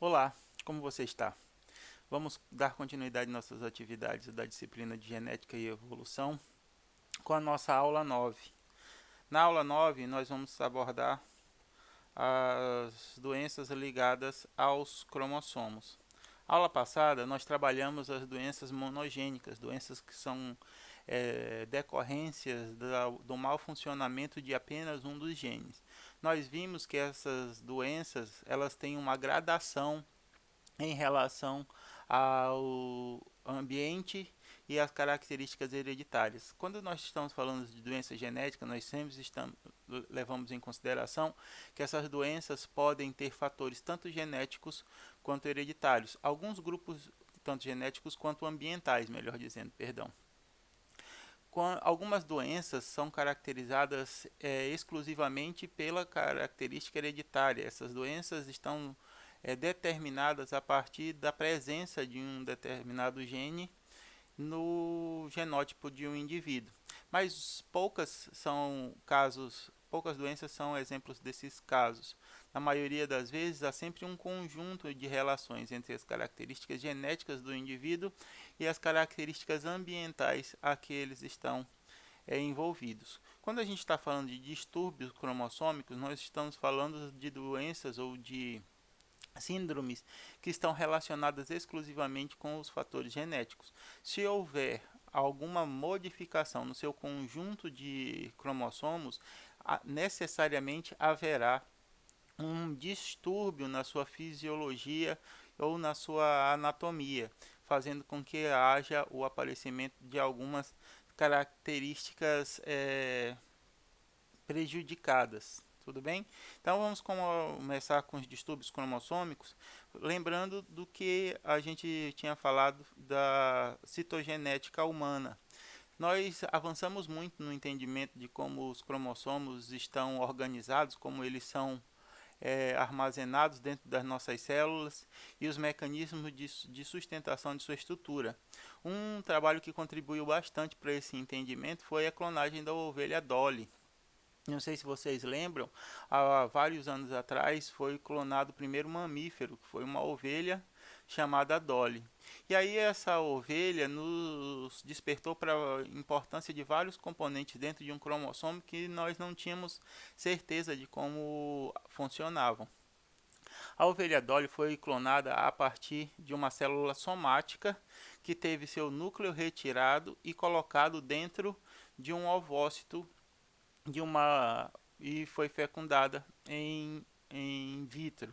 Olá, como você está? Vamos dar continuidade às nossas atividades da disciplina de Genética e Evolução com a nossa aula 9. Na aula 9, nós vamos abordar as doenças ligadas aos cromossomos. Aula passada, nós trabalhamos as doenças monogênicas, doenças que são decorrências do mau funcionamento de apenas um dos genes. Nós vimos que essas doenças elas têm uma gradação em relação ao ambiente e às características hereditárias. Quando nós estamos falando de doença genética, nós sempre levamos em consideração que essas doenças podem ter fatores tanto genéticos quanto hereditários. Alguns grupos, tanto genéticos quanto ambientais, melhor dizendo, perdão. Algumas doenças são caracterizadas exclusivamente pela característica hereditária. Essas doenças estão determinadas a partir da presença de um determinado gene no genótipo de um indivíduo. Mas poucas doenças são exemplos desses casos. Na maioria das vezes, há sempre um conjunto de relações entre as características genéticas do indivíduo e as características ambientais a que eles estão envolvidos. Quando a gente está falando de distúrbios cromossômicos, nós estamos falando de doenças ou de síndromes que estão relacionadas exclusivamente com os fatores genéticos. Se houver alguma modificação no seu conjunto de cromossomos, necessariamente haverá um distúrbio na sua fisiologia ou na sua anatomia, fazendo com que haja o aparecimento de algumas características prejudicadas. Tudo bem? Então vamos começar com os distúrbios cromossômicos, lembrando do que a gente tinha falado da citogenética humana. Nós avançamos muito no entendimento de como os cromossomos estão organizados, como eles são armazenados dentro das nossas células e os mecanismos de sustentação de sua estrutura. Um trabalho que contribuiu bastante para esse entendimento foi a clonagem da ovelha Dolly. Não sei se vocês lembram, há vários anos atrás foi clonado o primeiro mamífero, que foi uma ovelha chamada Dolly. E aí essa ovelha nos despertou para a importância de vários componentes dentro de um cromossomo que nós não tínhamos certeza de como funcionavam. A ovelha Dolly foi clonada a partir de uma célula somática que teve seu núcleo retirado e colocado dentro de um ovócito de uma e foi fecundada em vitro.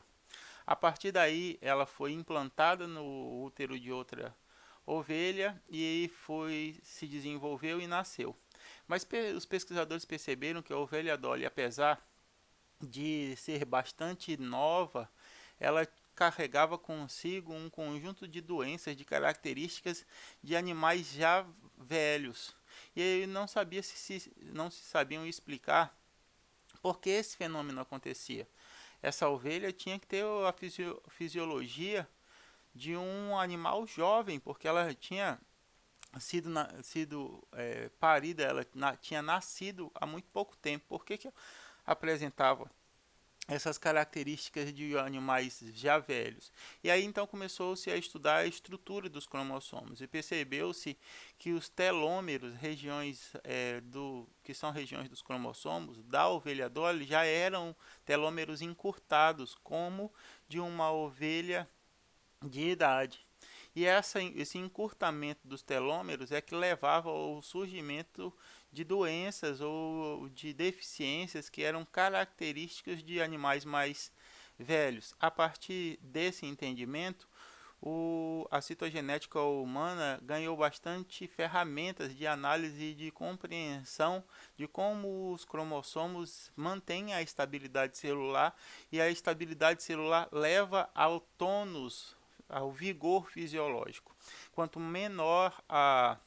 A partir daí, ela foi implantada no útero de outra ovelha e se desenvolveu e nasceu. Mas os pesquisadores perceberam que a ovelha Dolly, apesar de ser bastante nova, ela carregava consigo um conjunto de doenças, de características de animais já velhos. E não se sabiam explicar por que esse fenômeno acontecia. Essa ovelha tinha que ter a fisiologia de um animal jovem, porque ela tinha sido parida, ela tinha nascido há muito pouco tempo. Por que apresentava essas características de animais já velhos? E aí então começou-se a estudar a estrutura dos cromossomos e percebeu-se que os telômeros, que são regiões dos cromossomos da ovelha Dolly, já eram telômeros encurtados, como de uma ovelha de idade. E esse encurtamento dos telômeros é que levava ao surgimento de doenças ou de deficiências que eram características de animais mais velhos. A partir desse entendimento, a citogenética humana ganhou bastante ferramentas de análise e de compreensão de como os cromossomos mantêm a estabilidade celular, e a estabilidade celular leva ao tônus, ao vigor fisiológico. Quanto menor a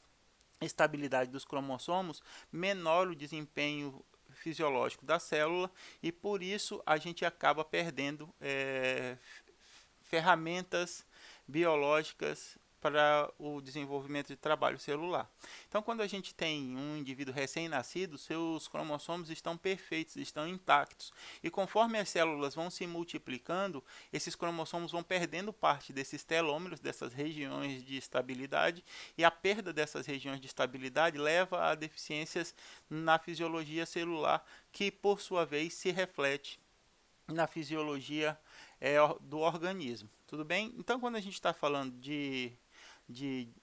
estabilidade dos cromossomos, menor o desempenho fisiológico da célula, e por isso a gente acaba perdendo ferramentas biológicas para o desenvolvimento de trabalho celular. Então, quando a gente tem um indivíduo recém-nascido, seus cromossomos estão perfeitos, estão intactos. E conforme as células vão se multiplicando, esses cromossomos vão perdendo parte desses telômeros, dessas regiões de estabilidade, e a perda dessas regiões de estabilidade leva a deficiências na fisiologia celular, que por sua vez se reflete na fisiologia do organismo. Tudo bem? Então, quando a gente está falando de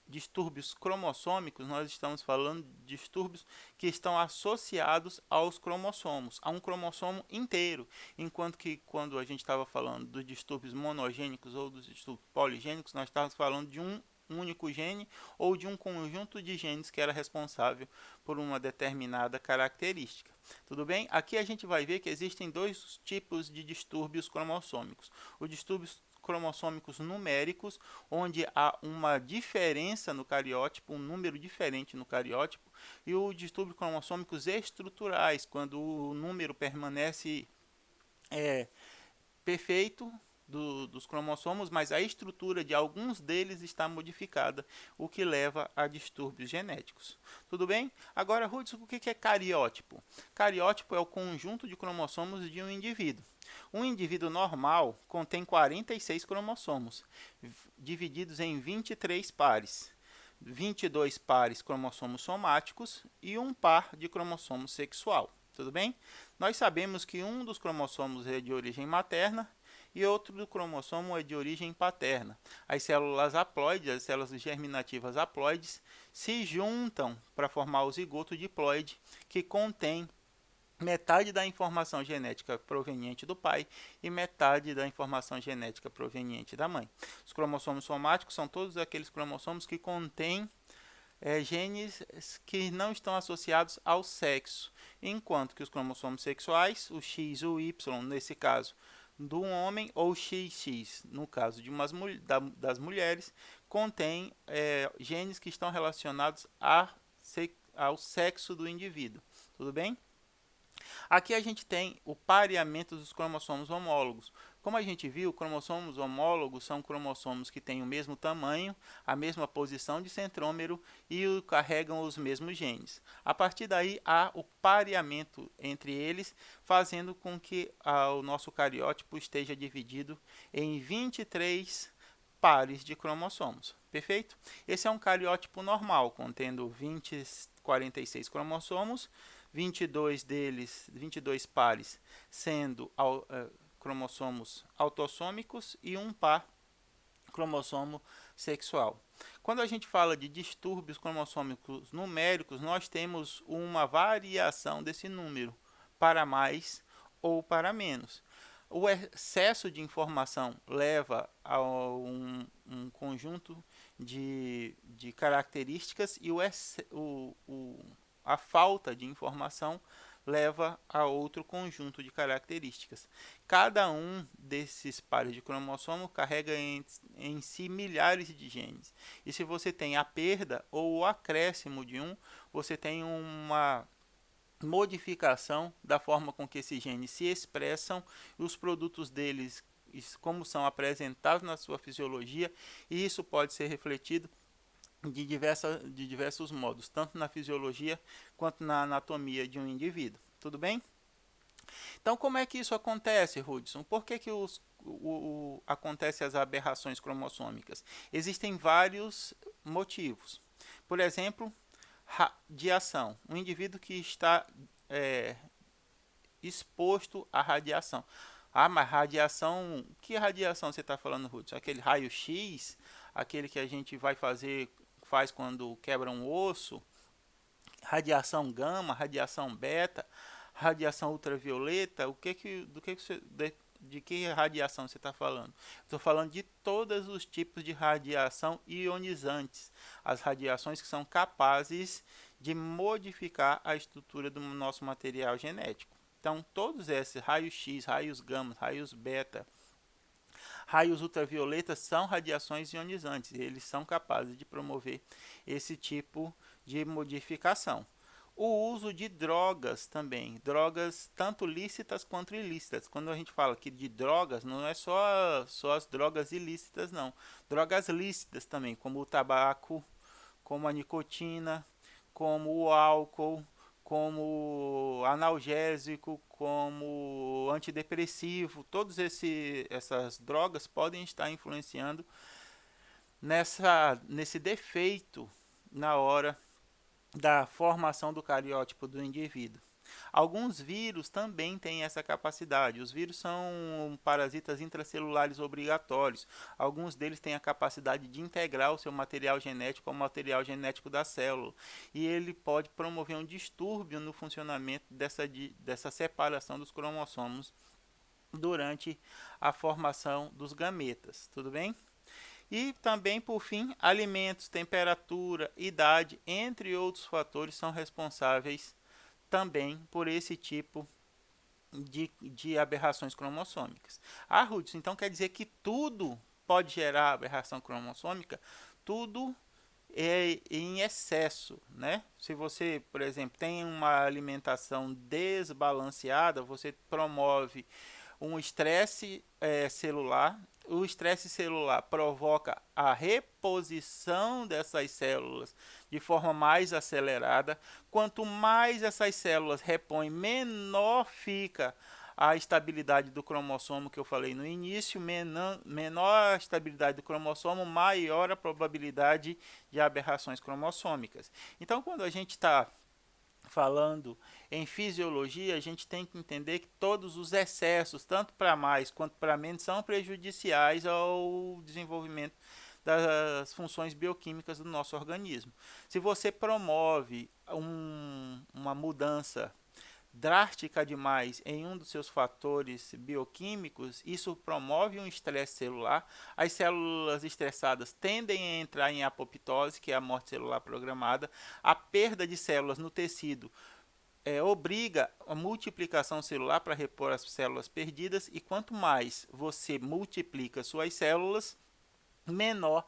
distúrbios cromossômicos, nós estamos falando de distúrbios que estão associados aos cromossomos, a um cromossomo inteiro, enquanto que quando a gente estava falando dos distúrbios monogênicos ou dos distúrbios poligênicos, nós estávamos falando de um único gene ou de um conjunto de genes que era responsável por uma determinada característica. Tudo bem? Aqui a gente vai ver que existem dois tipos de distúrbios cromossômicos. Os distúrbios cromossômicos numéricos, onde há uma diferença no cariótipo, um número diferente no cariótipo, e os distúrbios cromossômicos estruturais, quando o número permanece perfeito dos cromossomos, mas a estrutura de alguns deles está modificada, o que leva a distúrbios genéticos. Tudo bem? Agora, Hudson, o que é cariótipo? Cariótipo é o conjunto de cromossomos de um indivíduo. Um indivíduo normal contém 46 cromossomos, divididos em 23 pares. 22 pares cromossomos somáticos e um par de cromossomo sexual. Tudo bem? Nós sabemos que um dos cromossomos é de origem materna e outro do cromossomo é de origem paterna. As células haploides, as células germinativas haploides, se juntam para formar o zigoto diploide, que contém metade da informação genética proveniente do pai e metade da informação genética proveniente da mãe. Os cromossomos somáticos são todos aqueles cromossomos que contêm genes que não estão associados ao sexo, enquanto que os cromossomos sexuais, o X e o Y, nesse caso, do homem, ou XX, no caso de das mulheres, contém genes que estão relacionados ao sexo do indivíduo. Tudo bem? Aqui a gente tem o pareamento dos cromossomos homólogos. Como a gente viu, cromossomos homólogos são cromossomos que têm o mesmo tamanho, a mesma posição de centrômero e carregam os mesmos genes. A partir daí, há o pareamento entre eles, fazendo com que o nosso cariótipo esteja dividido em 23 pares de cromossomos. Perfeito? Esse é um cariótipo normal, contendo 46 cromossomos, 22 pares sendo cromossomos autossômicos e um par cromossomo sexual. Quando a gente fala de distúrbios cromossômicos numéricos, nós temos uma variação desse número para mais ou para menos. O excesso de informação leva a um conjunto de características e a falta de informação leva a outro conjunto de características. Cada um desses pares de cromossomo carrega em si milhares de genes. E se você tem a perda ou o acréscimo de um, você tem uma modificação da forma com que esses genes se expressam e os produtos deles, como são apresentados na sua fisiologia, e isso pode ser refletido de diversos modos, tanto na fisiologia quanto na anatomia de um indivíduo. Tudo bem? Então, como é que isso acontece, Hudson? Por que acontecem as aberrações cromossômicas? Existem vários motivos. Por exemplo, radiação. Um indivíduo que está exposto à radiação. Ah, mas radiação... Que radiação você está falando, Hudson? Aquele raio-x? Aquele que a gente faz quando quebra um osso? Radiação gama, radiação beta, radiação ultravioleta? De que radiação você está falando? Estou falando de todos os tipos de radiação ionizantes. As radiações que são capazes de modificar a estrutura do nosso material genético. Então, todos esses raios X, raios gama, raios beta, raios ultravioletas são radiações ionizantes. Eles são capazes de promover esse tipo de modificação. o uso de drogas também, drogas tanto lícitas quanto ilícitas. Quando a gente fala aqui de drogas, não é só as drogas ilícitas, não. Drogas lícitas também, como o tabaco, como a nicotina, como o álcool, como analgésico, como antidepressivo. Essas drogas podem estar influenciando nesse defeito na hora da formação do cariótipo do indivíduo. Alguns vírus também têm essa capacidade. Os vírus são parasitas intracelulares obrigatórios. Alguns deles têm a capacidade de integrar o seu material genético ao material genético da célula. E ele pode promover um distúrbio no funcionamento dessa separação dos cromossomos durante a formação dos gametas. Tudo bem? E também, por fim, alimentos, temperatura, idade, entre outros fatores, são responsáveis também por esse tipo de aberrações cromossômicas. Ah, Hudson, então quer dizer que tudo pode gerar aberração cromossômica? Tudo é em excesso, né? Se você, por exemplo, tem uma alimentação desbalanceada, você promove um estresse celular. O estresse celular provoca a reposição dessas células de forma mais acelerada. Quanto mais essas células repõem, menor fica a estabilidade do cromossomo que eu falei no início. Menor a estabilidade do cromossomo, maior a probabilidade de aberrações cromossômicas. Então, quando a gente está falando em fisiologia, a gente tem que entender que todos os excessos, tanto para mais quanto para menos, são prejudiciais ao desenvolvimento das funções bioquímicas do nosso organismo. Se você promove uma mudança drástica demais em um dos seus fatores bioquímicos, isso promove um estresse celular. As células estressadas tendem a entrar em apoptose, que é a morte celular programada. A perda de células no tecido obriga a multiplicação celular para repor as células perdidas, e quanto mais você multiplica suas células, menor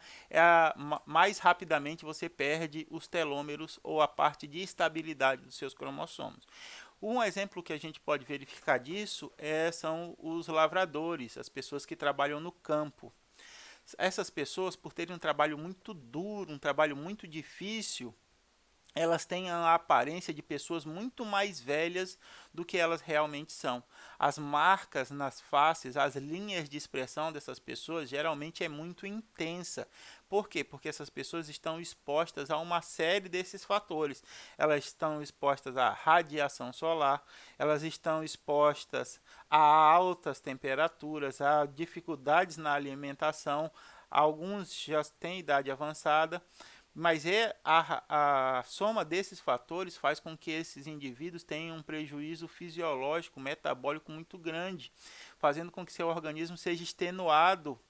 mais rapidamente você perde os telômeros ou a parte de estabilidade dos seus cromossomos. Um exemplo que a gente pode verificar disso são os lavradores, as pessoas que trabalham no campo. Essas pessoas, por terem um trabalho muito duro, um trabalho muito difícil, elas têm a aparência de pessoas muito mais velhas do que elas realmente são. As marcas nas faces, as linhas de expressão dessas pessoas geralmente é muito intensa. Por quê? Porque essas pessoas estão expostas a uma série desses fatores. Elas estão expostas à radiação solar, elas estão expostas a altas temperaturas, a dificuldades na alimentação. Alguns já têm idade avançada, mas a soma desses fatores faz com que esses indivíduos tenham um prejuízo fisiológico, metabólico muito grande, fazendo com que seu organismo seja extenuado,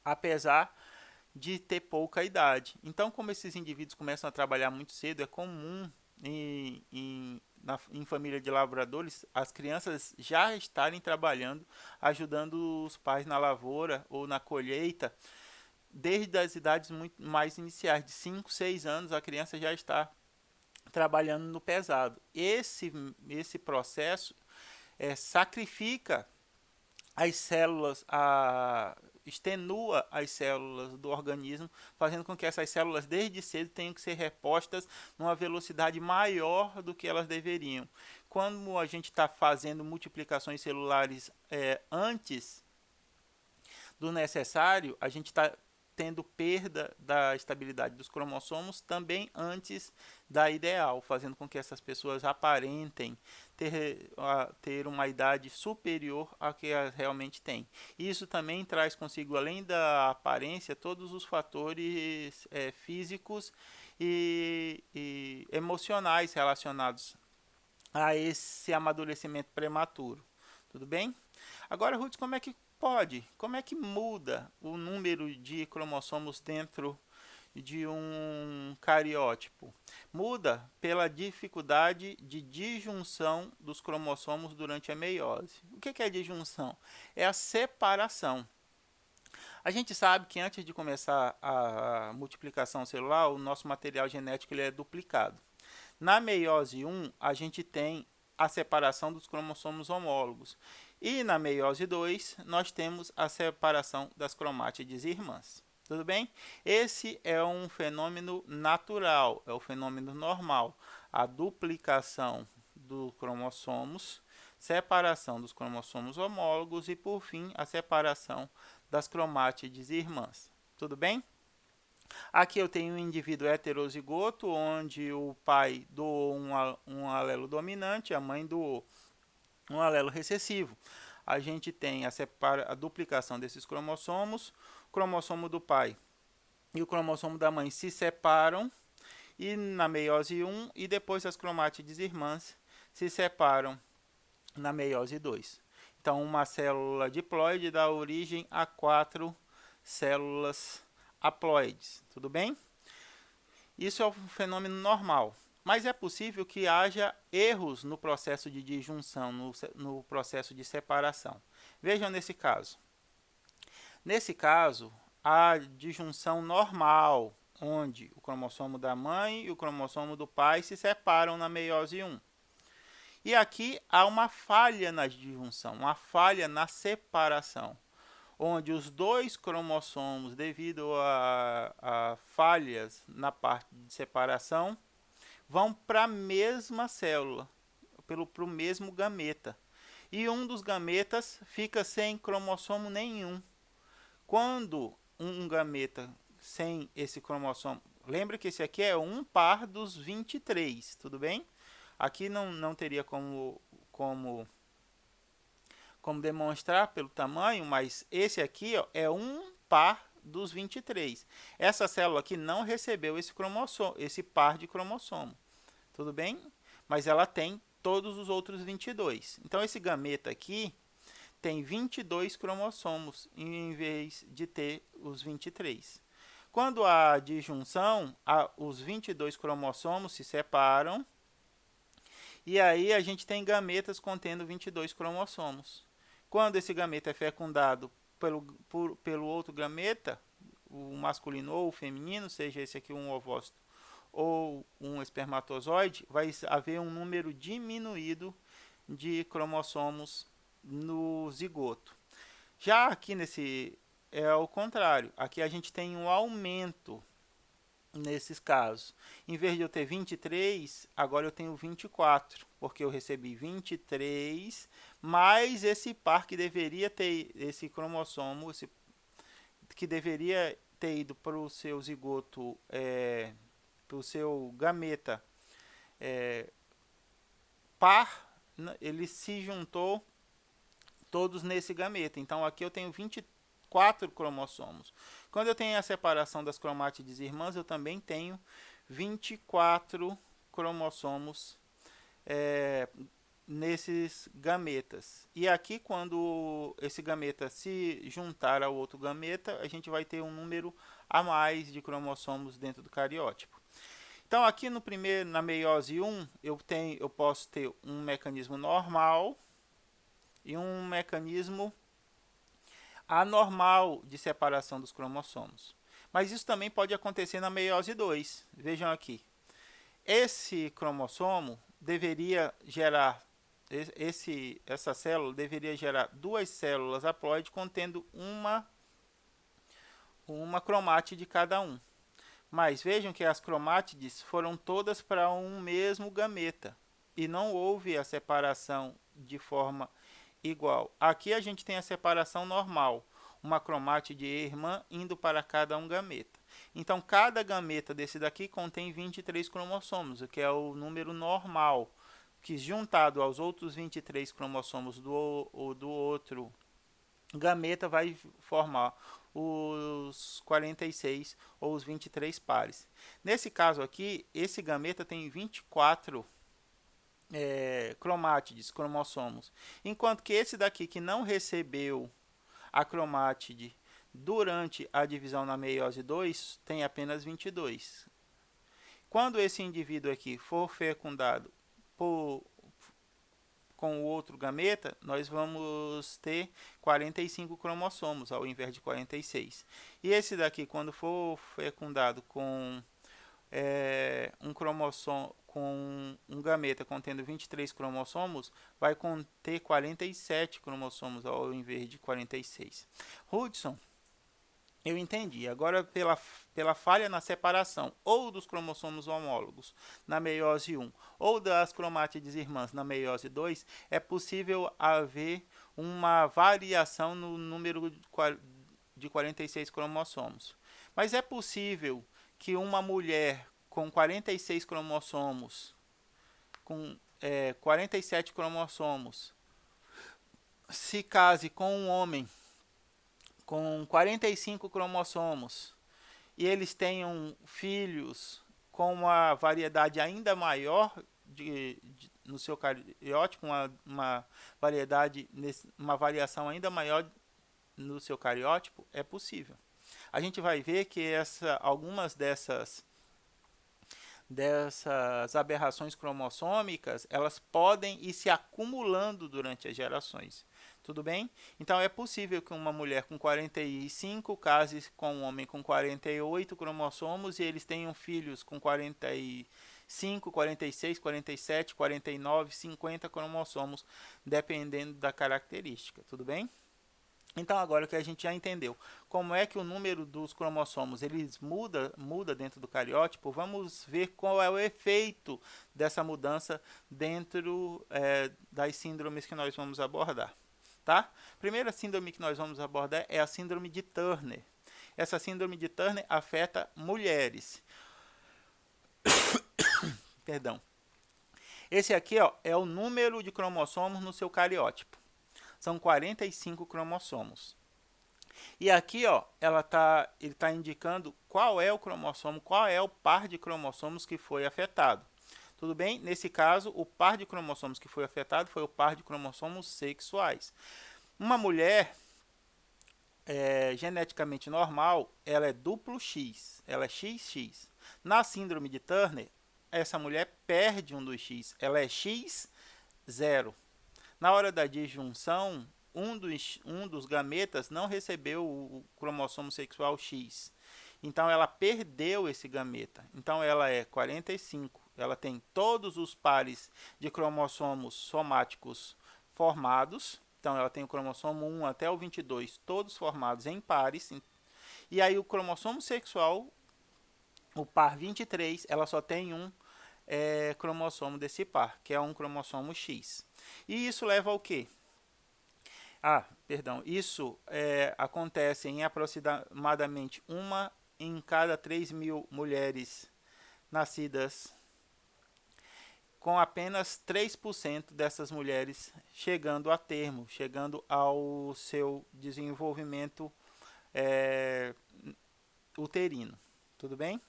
apesar de ter pouca idade. Então, como esses indivíduos começam a trabalhar muito cedo, é comum em família de lavradores as crianças já estarem trabalhando, ajudando os pais na lavoura ou na colheita, desde as idades muito mais iniciais, de 5, 6 anos, a criança já está trabalhando no pesado. Esse processo sacrifica as células, extenua as células do organismo, fazendo com que essas células desde cedo tenham que ser repostas numa velocidade maior do que elas deveriam. Quando a gente está fazendo multiplicações celulares antes do necessário, a gente está tendo perda da estabilidade dos cromossomos também antes da ideal, fazendo com que essas pessoas aparentem ter uma idade superior à que elas realmente têm. Isso também traz consigo, além da aparência, todos os fatores físicos e emocionais relacionados a esse amadurecimento prematuro. Tudo bem? Agora, Ruth, como é que pode? Como é que muda o número de cromossomos dentro de um cariótipo? Muda pela dificuldade de disjunção dos cromossomos durante a meiose. O que é disjunção? É a separação. A gente sabe que antes de começar a multiplicação celular, o nosso material genético ele é duplicado. Na meiose 1, a gente tem a separação dos cromossomos homólogos. E na meiose 2, nós temos a separação das cromátides irmãs. Tudo bem? Esse é um fenômeno natural, é o fenômeno normal. A duplicação dos cromossomos, separação dos cromossomos homólogos e, por fim, a separação das cromátides irmãs. Tudo bem? Aqui eu tenho um indivíduo heterozigoto, onde o pai doou um alelo dominante, a mãe doou um alelo recessivo. A gente tem a duplicação desses cromossomos, o cromossomo do pai e o cromossomo da mãe se separam e na meiose 1, e depois as cromátides irmãs se separam na meiose 2. Então, uma célula diploide dá origem a 4 células haploides. Tudo bem? Isso é um fenômeno normal. Mas é possível que haja erros no processo de disjunção, no processo de separação. Vejam nesse caso. Nesse caso, a disjunção normal, onde o cromossomo da mãe e o cromossomo do pai se separam na meiose 1. E aqui há uma falha na disjunção, uma falha na separação, onde os dois cromossomos, devido a falhas na parte de separação, vão para a mesma célula, para o mesmo gameta. E um dos gametas fica sem cromossomo nenhum. Quando um gameta sem esse cromossomo... Lembra que esse aqui é um par dos 23, tudo bem? Aqui não teria como demonstrar pelo tamanho, mas esse aqui ó, é um par dos 23. Essa célula aqui não recebeu esse par de cromossomo. Tudo bem? Mas ela tem todos os outros 22. Então, esse gameta aqui tem 22 cromossomos, em vez de ter os 23. Quando há disjunção, os 22 cromossomos se separam, e aí a gente tem gametas contendo 22 cromossomos. Quando esse gameta é fecundado pelo outro gameta, o masculino ou o feminino, seja esse aqui um ovócito ou um espermatozoide, vai haver um número diminuído de cromossomos no zigoto. Já aqui nesse é o contrário. Aqui a gente tem um aumento nesses casos. Em vez de eu ter 23, agora eu tenho 24, porque eu recebi 23 mais esse par que deveria ter, esse cromossomo, que deveria ter ido para o seu zigoto, para o seu gameta par, ele se juntou todos nesse gameta. Então aqui eu tenho 24 cromossomos. Quando eu tenho a separação das cromátides irmãs, eu também tenho 24 cromossomos nesses gametas. E aqui, quando esse gameta se juntar ao outro gameta, a gente vai ter um número a mais de cromossomos dentro do cariótipo. Então, aqui na meiose 1, eu posso ter um mecanismo normal e um mecanismo anormal de separação dos cromossomos. Mas isso também pode acontecer na meiose 2. Vejam aqui. Esse cromossomo deveria gerar, essa célula deveria gerar duas células haploides contendo uma cromátide de cada um. Mas vejam que as cromátides foram todas para um mesmo gameta e não houve a separação de forma igual. Aqui a gente tem a separação normal, uma cromátide irmã indo para cada um gameta. Então, cada gameta desse daqui contém 23 cromossomos, o que é o número normal, que juntado aos outros 23 cromossomos do outro gameta vai formar os 46 ou os 23 pares. Nesse caso aqui, esse gameta tem 24 cromátides, cromossomos, enquanto que esse daqui que não recebeu a cromátide durante a divisão na meiose 2 tem apenas 22. Quando esse indivíduo aqui for fecundado com o outro gameta, nós vamos ter 45 cromossomos ao invés de 46. E esse daqui, quando for fecundado com um cromossomo com um gameta contendo 23 cromossomos vai conter 47 cromossomos ao invés de 46. Hudson, eu entendi. Agora, pela falha na separação ou dos cromossomos homólogos na meiose 1 ou das cromátides irmãs na meiose 2, é possível haver uma variação no número de 46 cromossomos. Mas é possível que uma mulher com 46 cromossomos, com 47 cromossomos, se case com um homem com 45 cromossomos e eles tenham filhos com uma variedade ainda maior no seu cariótipo, uma variedade, uma variação ainda maior no seu cariótipo, é possível. A gente vai ver que algumas dessas aberrações cromossômicas, elas podem ir se acumulando durante as gerações. Tudo bem? Então é possível que uma mulher com 45 case com um homem com 48 cromossomos e eles tenham filhos com 45, 46, 47, 49, 50 cromossomos, dependendo da característica. Tudo bem? Então agora que a gente já entendeu como é que o número dos cromossomos eles muda dentro do cariótipo, vamos ver qual é o efeito dessa mudança dentro das síndromes que nós vamos abordar. Tá? Primeira síndrome que nós vamos abordar é a síndrome de Turner. Essa síndrome de Turner afeta mulheres. Perdão. Esse aqui é o número de cromossomos no seu cariótipo. São 45 cromossomos. E aqui, ele está indicando qual é o cromossomo, qual é o par de cromossomos que foi afetado. Tudo bem? Nesse caso, o par de cromossomos que foi afetado foi o par de cromossomos sexuais. Uma mulher geneticamente normal, ela é duplo X, ela é XX. Na síndrome de Turner, essa mulher perde um dos X, ela é X0. Na hora da disjunção, um dos gametas não recebeu o cromossomo sexual X. Então ela perdeu esse gameta. Então ela é 45. Ela tem todos os pares de cromossomos somáticos formados. Então ela tem o cromossomo 1 até o 22, todos formados em pares. E aí o cromossomo sexual, o par 23, ela só tem um cromossomo desse par, que é um cromossomo X. E isso leva ao quê? Isso acontece em aproximadamente 1 em cada 3.000 mulheres nascidas, com apenas 3% dessas mulheres chegando a termo, chegando ao seu desenvolvimento uterino. Tudo bem?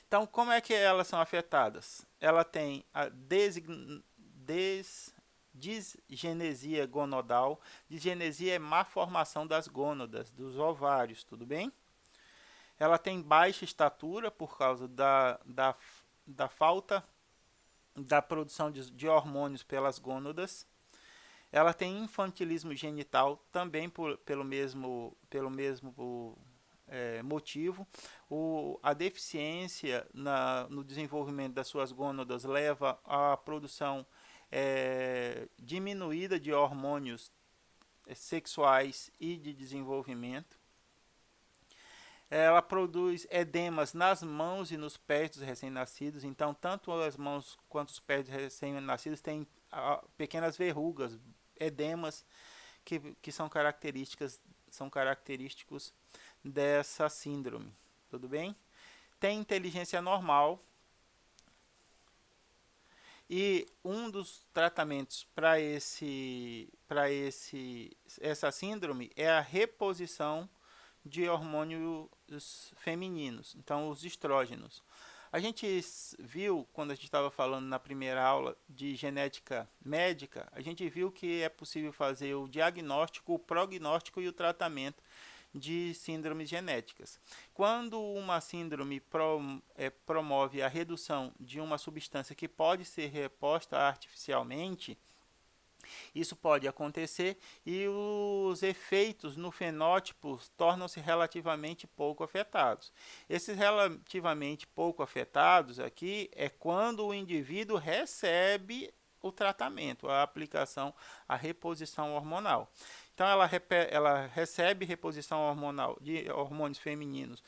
Então, como é que elas são afetadas? Ela tem a disgenesia gonodal. Disgenesia é má formação das gônadas, dos ovários, tudo bem? Ela tem baixa estatura por causa da falta da produção de hormônios pelas gônadas. Ela tem infantilismo genital também pelo mesmo motivo. A deficiência no desenvolvimento das suas gônadas leva à produção diminuída de hormônios sexuais e de desenvolvimento. Ela produz edemas nas mãos e nos pés dos recém-nascidos. Então, tanto as mãos quanto os pés dos recém-nascidos têm pequenas verrugas, edemas que são característicos dessa síndrome. Tudo bem? Tem inteligência normal. E um dos tratamentos para essa síndrome é a reposição de hormônios femininos, então os estrógenos. A gente viu, quando a gente estava falando na primeira aula de genética médica, a gente viu que é possível fazer o diagnóstico, o prognóstico e o tratamento de síndromes genéticas. Quando uma síndrome promove a redução de uma substância que pode ser reposta artificialmente, Isso pode acontecer e os efeitos no fenótipo tornam-se relativamente pouco afetados. Esses relativamente pouco afetados aqui é quando o indivíduo recebe o tratamento, a aplicação, a reposição hormonal. Então ela recebe reposição hormonal de hormônios femininos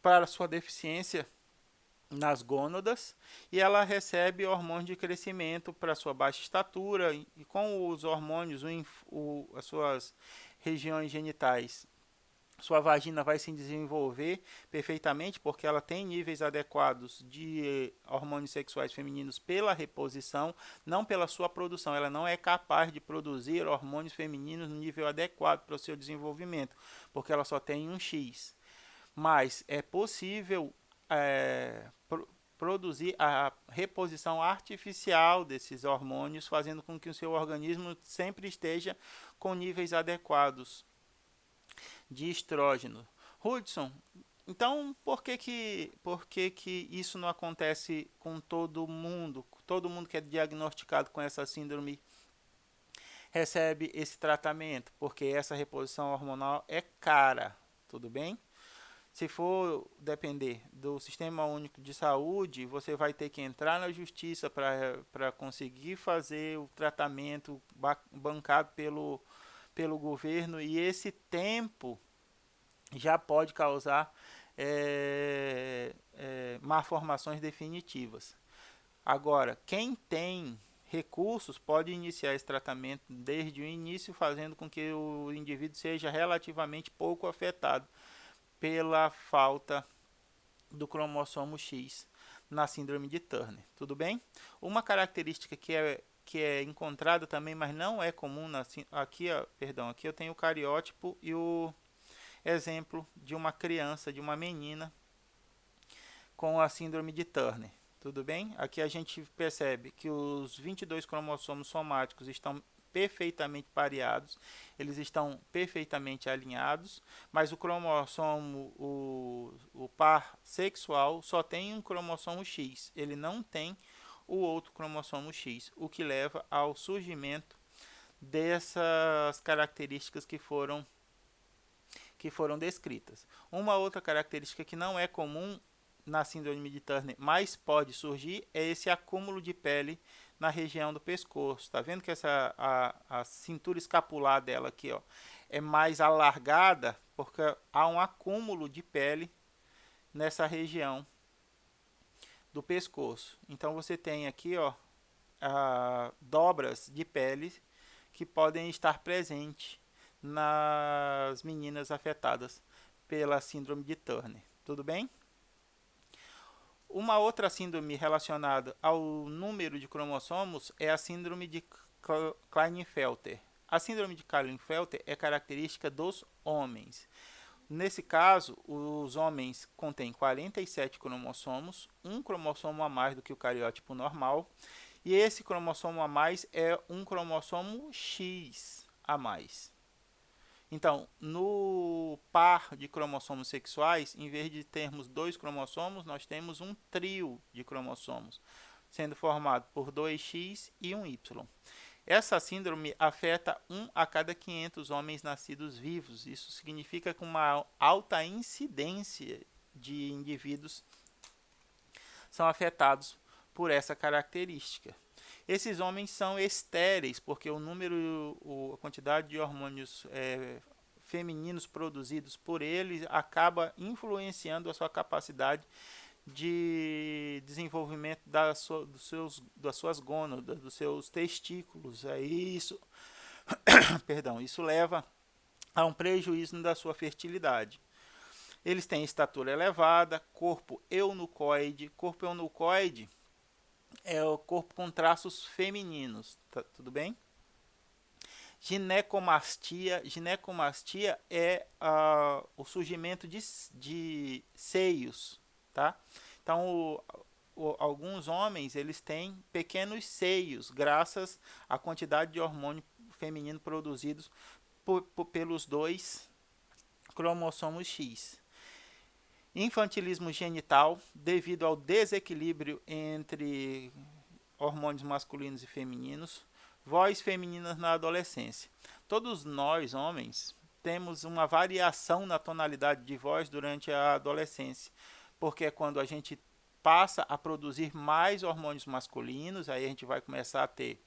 para sua deficiência nas gônadas e ela recebe hormônio de crescimento para sua baixa estatura e com os hormônios as suas regiões genitais, sua vagina vai se desenvolver perfeitamente porque ela tem níveis adequados de hormônios sexuais femininos pela reposição, não pela sua produção. Ela não é capaz de produzir hormônios femininos no nível adequado para o seu desenvolvimento, porque ela só tem um X. Mas é possível produzir a reposição artificial desses hormônios, fazendo com que o seu organismo sempre esteja com níveis adequados de estrógeno. Hudson, então por que isso não acontece com todo mundo? Todo mundo que é diagnosticado com essa síndrome recebe esse tratamento, porque essa reposição hormonal é cara, tudo bem? Se for depender do Sistema Único de Saúde, você vai ter que entrar na justiça para conseguir fazer o tratamento bancado pelo governo, e esse tempo já pode causar malformações definitivas. Agora, quem tem recursos pode iniciar esse tratamento desde o início, fazendo com que o indivíduo seja relativamente pouco afetado pela falta do cromossomo X na síndrome de Turner. Tudo bem? Uma característica que é encontrada também, mas não é comum aqui eu tenho o cariótipo e o exemplo de uma criança, de uma menina com a síndrome de Turner. Tudo bem? Aqui a gente percebe que os 22 cromossomos somáticos estão perfeitamente pareados, eles estão perfeitamente alinhados, mas o cromossomo, o par sexual, só tem um cromossomo X, ele não tem o outro cromossomo X, o que leva ao surgimento dessas características que foram descritas. Uma outra característica que não é comum na síndrome de Turner, mas pode surgir, é esse acúmulo de pele na região do pescoço. Está vendo que a cintura escapular dela aqui, ó, é mais alargada porque há um acúmulo de pele nessa região do pescoço. Então você tem aqui, ó, dobras de pele que podem estar presentes nas meninas afetadas pela síndrome de Turner. Tudo bem? Uma outra síndrome relacionada ao número de cromossomos é a síndrome de Klinefelter. A síndrome de Klinefelter é característica dos homens. Nesse caso, os homens contêm 47 cromossomos, um cromossomo a mais do que o cariótipo normal, e esse cromossomo a mais é um cromossomo X a mais. Então, no par de cromossomos sexuais, em vez de termos 2 cromossomos, nós temos um trio de cromossomos, sendo formado por 2X e um Y. Essa síndrome afeta 1 a cada 500 homens nascidos vivos. Isso significa que uma alta incidência de indivíduos são afetados por essa característica. Esses homens são estéreis, porque a quantidade de hormônios femininos produzidos por eles acaba influenciando a sua capacidade de desenvolvimento das suas gônadas, dos seus testículos. Isso leva a um prejuízo da sua fertilidade. Eles têm estatura elevada, corpo eunucoide. Corpo eunucoide é o corpo com traços femininos, tá tudo bem? Ginecomastia é o surgimento de seios, tá? Então, alguns homens eles têm pequenos seios, graças à quantidade de hormônio feminino produzidos pelos 2 cromossomos X. Infantilismo genital, devido ao desequilíbrio entre hormônios masculinos e femininos, Voz feminina na adolescência. Todos nós, homens, temos uma variação na tonalidade de voz durante a adolescência, porque é quando a gente passa a produzir mais hormônios masculinos, aí a gente vai começar a ter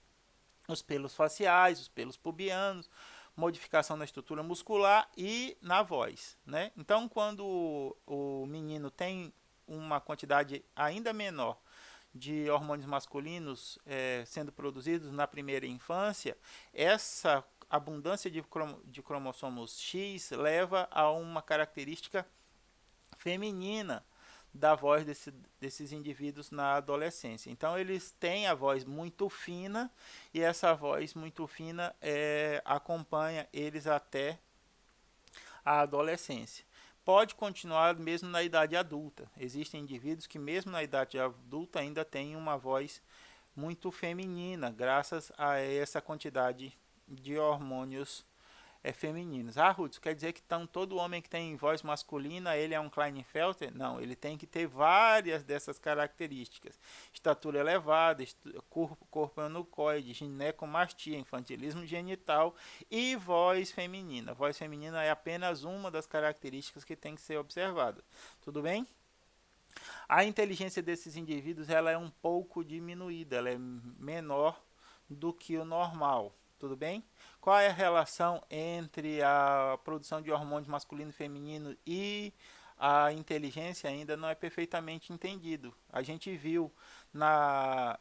os pelos faciais, os pelos pubianos, modificação na estrutura muscular e na voz, né? Então, quando o menino tem uma quantidade ainda menor de hormônios masculinos sendo produzidos na primeira infância, essa abundância de cromossomos X leva a uma característica feminina da voz desses indivíduos na adolescência. Então eles têm a voz muito fina e essa voz muito fina acompanha eles até a adolescência. Pode continuar mesmo na idade adulta. Existem indivíduos que mesmo na idade adulta ainda têm uma voz muito feminina, graças a essa quantidade de hormônios femininos. Ah, Ruth, quer dizer que todo homem que tem voz masculina, ele é um Klinefelter? Não, ele tem que ter várias dessas características. Estatura elevada, corpo anucoide, ginecomastia, infantilismo genital e voz feminina. Voz feminina é apenas uma das características que tem que ser observada. Tudo bem? A inteligência desses indivíduos ela é um pouco diminuída, ela é menor do que o normal. Tudo bem? Qual é a relação entre a produção de hormônios masculino e feminino e a inteligência ainda não é perfeitamente entendido. A gente viu na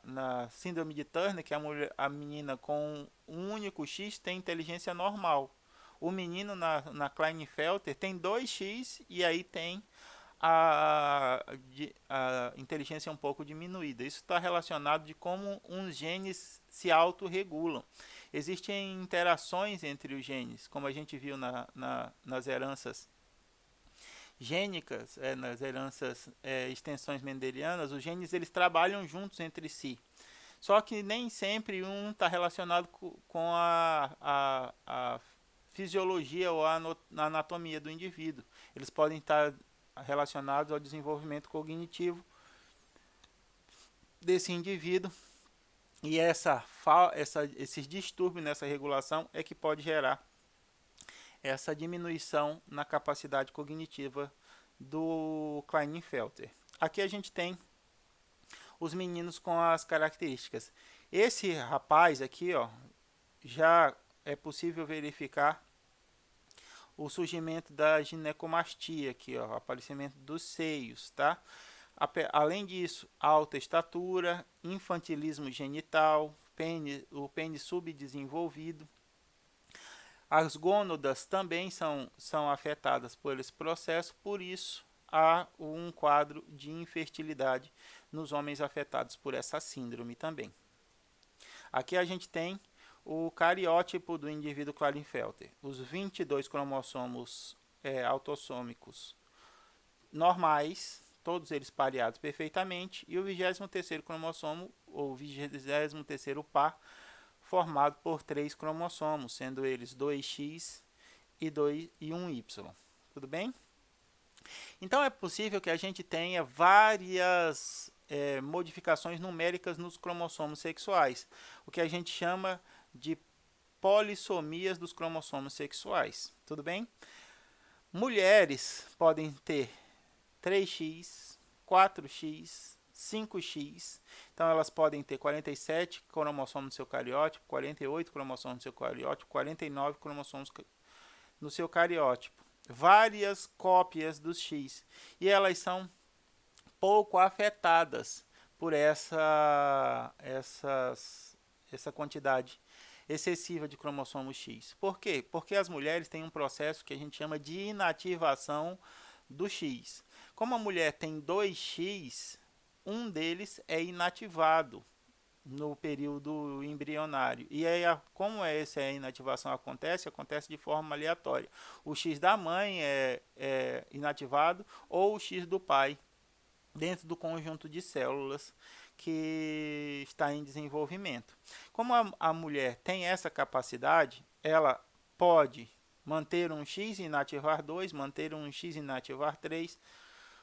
síndrome de Turner que a menina com um único X tem inteligência normal. O menino na Klinefelter tem 2x e aí tem a inteligência um pouco diminuída. Isso está relacionado de como uns genes se autorregulam. Existem interações entre os genes, como a gente viu nas heranças gênicas, nas heranças extensões mendelianas, os genes eles trabalham juntos entre si. Só que nem sempre um está relacionado com a fisiologia ou a anatomia do indivíduo. Eles podem estar relacionados ao desenvolvimento cognitivo desse indivíduo e esses distúrbios nessa regulação é que pode gerar essa diminuição na capacidade cognitiva do Klinefelter. Aqui a gente tem os meninos com as características. Esse rapaz aqui, ó, já é possível verificar o surgimento da ginecomastia aqui, ó, aparecimento dos seios, tá? Além disso, alta estatura, infantilismo genital, o pênis subdesenvolvido. As gônadas também são afetadas por esse processo, por isso há um quadro de infertilidade nos homens afetados por essa síndrome também. Aqui a gente tem o cariótipo do indivíduo Klinefelter. Os 22 cromossomos autossômicos normais, todos eles pareados perfeitamente, e o 23º cromossomo, ou 23º par, formado por 3 cromossomos, sendo eles 2x e 1y. Tudo bem? Então é possível que a gente tenha várias modificações numéricas nos cromossomos sexuais, o que a gente chama de polissomias dos cromossomos sexuais. Tudo bem? Mulheres podem ter 3x, 4x, 5x. Então elas podem ter 47 cromossomos no seu cariótipo, 48 cromossomos no seu cariótipo, 49 cromossomos no seu cariótipo. Várias cópias dos X. E elas são pouco afetadas por essa quantidade excessiva de cromossomo X. Por quê? Porque as mulheres têm um processo que a gente chama de inativação do X. Como a mulher tem 2x, um deles é inativado no período embrionário. E aí, como essa inativação acontece de forma aleatória. O X da mãe é inativado ou o X do pai, dentro do conjunto de células que está em desenvolvimento. Como a mulher tem essa capacidade, ela pode manter um X e inativar 2, manter um X e inativar 3,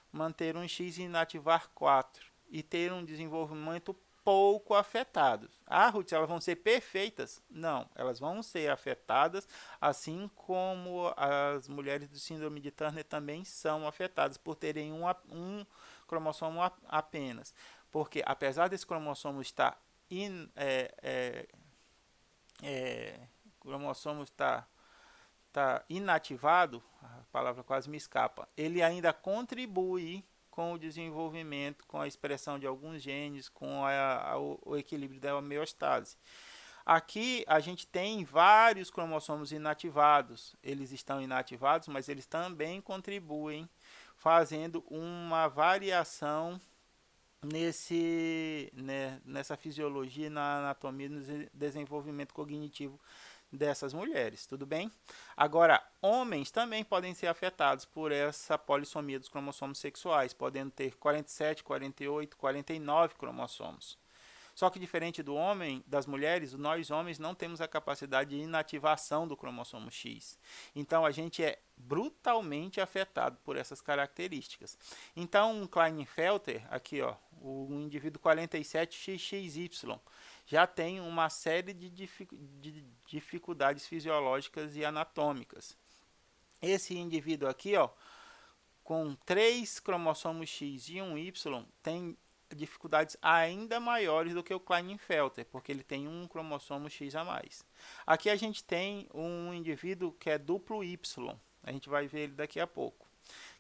manter um X e inativar 4 e ter um desenvolvimento pouco afetados. Ah, Ruth, elas vão ser perfeitas? Não, elas vão ser afetadas, assim como as mulheres do síndrome de Turner também são afetadas por terem um cromossomo apenas. Porque apesar desse cromossomo estar cromossomo está inativado, a palavra quase me escapa, ele ainda contribui com o desenvolvimento, com a expressão de alguns genes, com o equilíbrio da homeostase. Aqui a gente tem vários cromossomos inativados. Eles estão inativados, mas eles também contribuem, fazendo uma variação nessa fisiologia, na anatomia, no desenvolvimento cognitivo dessas mulheres, tudo bem? Agora, homens também podem ser afetados por essa polissomia dos cromossomos sexuais, podendo ter 47, 48, 49 cromossomos. Só que diferente do homem, das mulheres, nós homens não temos a capacidade de inativação do cromossomo X. Então a gente é brutalmente afetado por essas características. Então um Klinefelter, aqui ó, o indivíduo 47XXY, já tem uma série de dificuldades fisiológicas e anatômicas. Esse indivíduo aqui, ó, com 3 cromossomos X e um Y, tem dificuldades ainda maiores do que o Klinefelter, porque ele tem um cromossomo X a mais. Aqui a gente tem um indivíduo que é duplo Y, a gente vai ver ele daqui a pouco,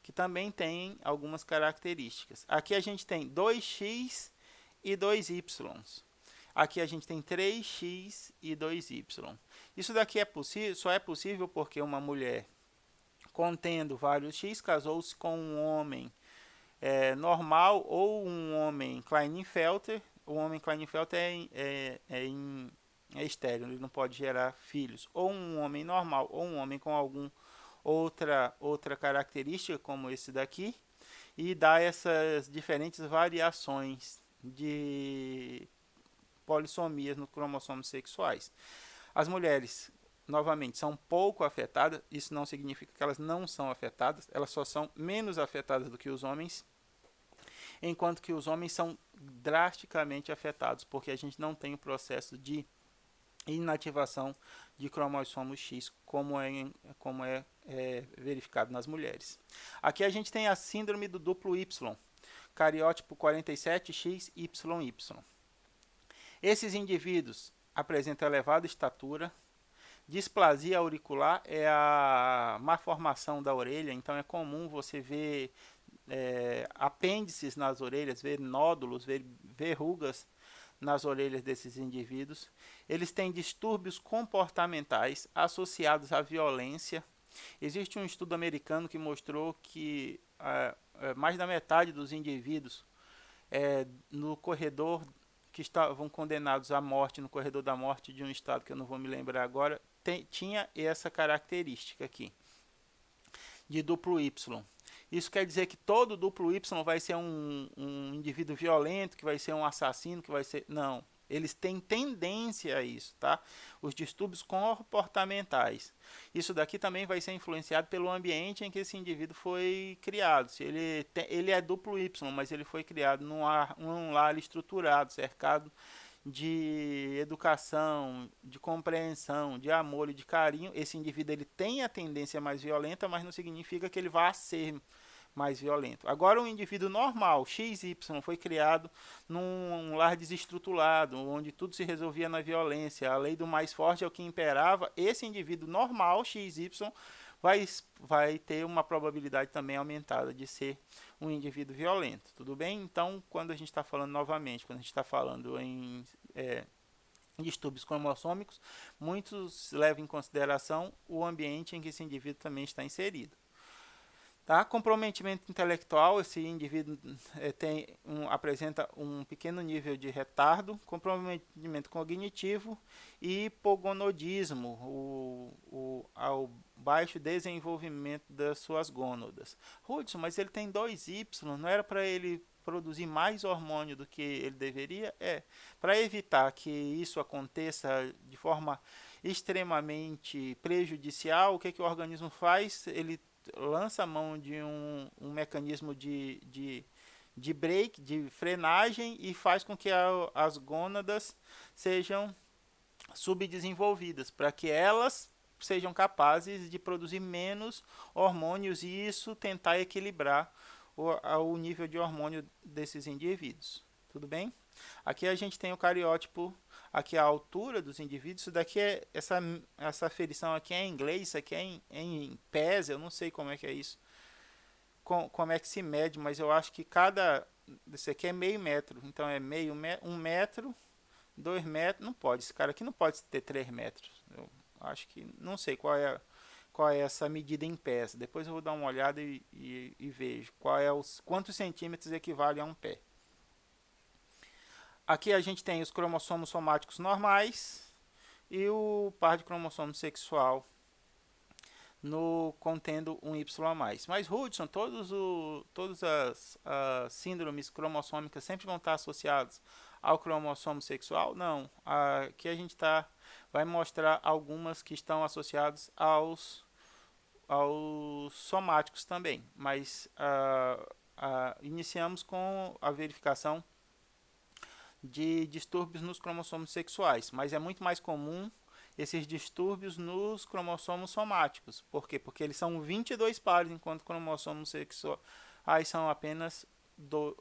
que também tem algumas características. Aqui a gente tem 2X e 2Y. Aqui a gente tem 3X e 2Y. Isso daqui só é possível porque uma mulher contendo vários X casou-se com um homem normal ou um homem Klinefelter. O homem Klinefelter é estéril, ele não pode gerar filhos. Ou um homem normal ou um homem com algum outra característica como esse daqui, e dá essas diferentes variações de polissomias nos cromossomos sexuais. As mulheres, novamente, são pouco afetadas. Isso não significa que elas não são afetadas, elas só são menos afetadas do que os homens, enquanto que os homens são drasticamente afetados, porque a gente não tem o processo de inativação de cromossomo X, como é verificado nas mulheres. Aqui a gente tem a síndrome do duplo Y, cariótipo 47XYY. Esses indivíduos apresentam elevada estatura, displasia auricular é a má formação da orelha, então é comum você ver apêndices nas orelhas, ver nódulos, ver verrugas nas orelhas desses indivíduos. Eles têm distúrbios comportamentais associados à violência. Existe um estudo americano que mostrou que mais da metade dos indivíduos no corredor que estavam condenados à morte, no corredor da morte de um estado que eu não vou me lembrar agora, tinha essa característica aqui, de duplo Y. Isso quer dizer que todo duplo Y vai ser um indivíduo violento, que vai ser um assassino, que vai ser... Não, eles têm tendência a isso, tá? Os distúrbios comportamentais. Isso daqui também vai ser influenciado pelo ambiente em que esse indivíduo foi criado. Se ele é duplo Y, mas ele foi criado num lar estruturado, cercado de educação, de compreensão, de amor e de carinho, esse indivíduo ele tem a tendência mais violenta, mas não significa que ele vá ser mais violento. Agora, um indivíduo normal, XY, foi criado num lar desestruturado, onde tudo se resolvia na violência, a lei do mais forte é o que imperava. Esse indivíduo normal, XY, vai ter uma probabilidade também aumentada de ser um indivíduo violento, tudo bem? Então, quando a gente está falando novamente, quando a gente está falando em distúrbios cromossômicos, muitos levam em consideração o ambiente em que esse indivíduo também está inserido. Tá? Comprometimento intelectual, esse indivíduo apresenta um pequeno nível de retardo, comprometimento cognitivo e hipogonodismo, ao baixo desenvolvimento das suas gônadas. Hudson, mas ele tem 2Y, não era para ele produzir mais hormônio do que ele deveria? Para evitar que isso aconteça de forma extremamente prejudicial, o que o organismo faz? Ele lança a mão de um mecanismo de de break, de frenagem, e faz com que as gônadas sejam subdesenvolvidas, para que elas sejam capazes de produzir menos hormônios e isso tentar equilibrar o nível de hormônio desses indivíduos. Tudo bem? Aqui a gente tem o cariótipo, aqui a altura dos indivíduos. Isso daqui é essa aferição aqui é em inglês, isso aqui é em pés, eu não sei como é que é isso, como é que se mede, mas eu acho que cada isso aqui é meio metro, então é meio 1 metro, 2 metros, não pode, esse cara aqui não pode ter 3 metros. Eu acho que, não sei qual é essa medida em pés. Depois eu vou dar uma olhada e vejo quantos centímetros equivale a um pé. Aqui a gente tem os cromossomos somáticos normais e o par de cromossomo sexual contendo um Y a mais. Mas, Hudson, todas as síndromes cromossômicas sempre vão estar associadas ao cromossomo sexual? Não. Aqui a gente vai mostrar algumas que estão associadas aos somáticos também. Mas iniciamos com a verificação de distúrbios nos cromossomos sexuais, mas é muito mais comum esses distúrbios nos cromossomos somáticos. Por quê? Porque eles são 22 pares, enquanto cromossomos sexuais são apenas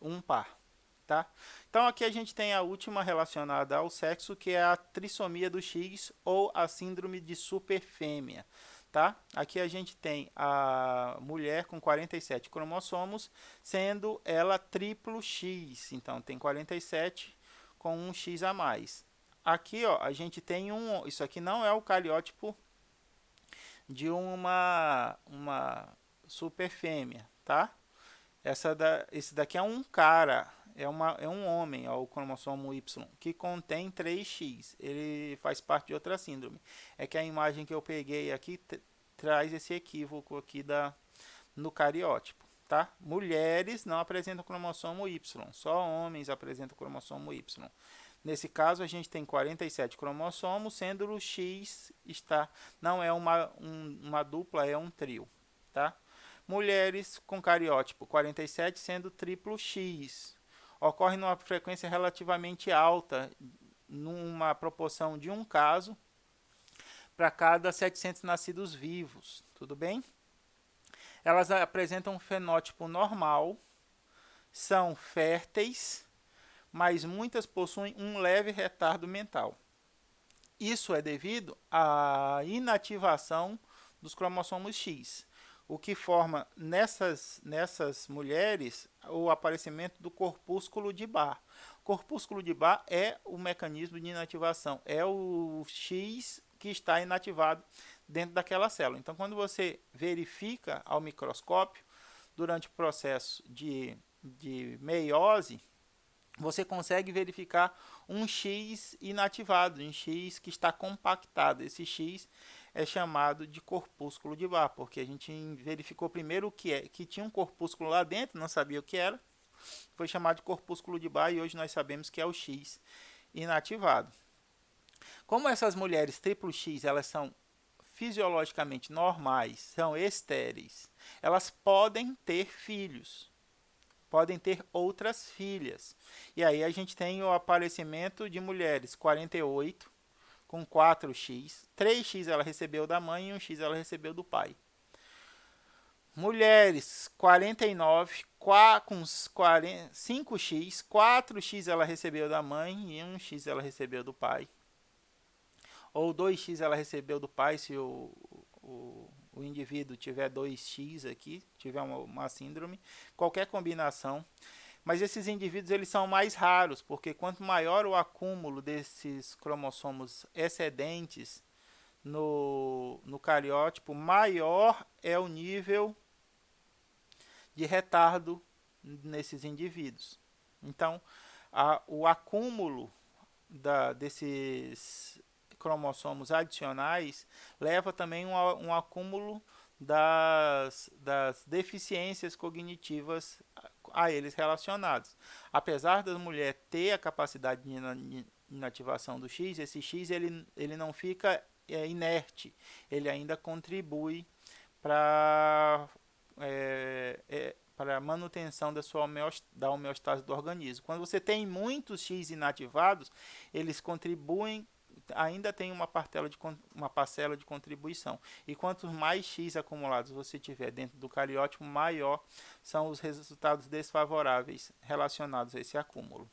um par. Tá? Então aqui a gente tem a última relacionada ao sexo, que é a trissomia do X ou a síndrome de superfêmea. Tá? Aqui a gente tem a mulher com 47 cromossomos, sendo ela triplo X, então tem 47 com um X a mais. Aqui ó, a gente tem isso aqui não é o cariótipo de uma super fêmea, tá? Esse daqui é um cara, é um homem, ó, o cromossomo Y, que contém 3X. Ele faz parte de outra síndrome. É que a imagem que eu peguei aqui traz esse equívoco aqui no cariótipo. Tá? Mulheres não apresentam cromossomo Y, só homens apresentam cromossomo Y. Nesse caso, a gente tem 47 cromossomos, sendo o X não é uma dupla, é um trio. Tá? Mulheres com cariótipo 47, sendo triplo X. Ocorre numa frequência relativamente alta, numa proporção de um caso para cada 700 nascidos vivos. Tudo bem? Elas apresentam um fenótipo normal, são férteis, mas muitas possuem um leve retardo mental. Isso é devido à inativação dos cromossomos X, o que forma nessas mulheres o aparecimento do corpúsculo de Barr. O corpúsculo de Barr é o mecanismo de inativação, é o X que está inativado dentro daquela célula. Então, quando você verifica ao microscópio, durante o processo de meiose, você consegue verificar um X inativado, um X que está compactado. Esse X é chamado de corpúsculo de Barr, porque a gente verificou primeiro que tinha um corpúsculo lá dentro, não sabia o que era, foi chamado de corpúsculo de Barr e hoje nós sabemos que é o X inativado. Como essas mulheres triplo X, elas são fisiologicamente normais, são estéreis, elas podem ter filhos, podem ter outras filhas. E aí a gente tem o aparecimento de mulheres 48 com 4x, 3x ela recebeu da mãe e 1x ela recebeu do pai. Mulheres 49 com 5x, 4x ela recebeu da mãe e 1x ela recebeu do pai. Ou 2x ela recebeu do pai se o indivíduo tiver 2x aqui, tiver uma síndrome, qualquer combinação. Mas esses indivíduos eles são mais raros, porque quanto maior o acúmulo desses cromossomos excedentes no cariótipo, maior é o nível de retardo nesses indivíduos. Então, o acúmulo desses cromossomos adicionais leva também um acúmulo das deficiências cognitivas a eles relacionados. Apesar da mulher ter a capacidade de inativação do X, esse X ele não fica inerte, ele ainda contribui para para a manutenção da homeostase do organismo. Quando você tem muitos X inativados, eles contribuem, ainda tem uma parcela de contribuição. E quanto mais X acumulados você tiver dentro do cariótipo, maior são os resultados desfavoráveis relacionados a esse acúmulo.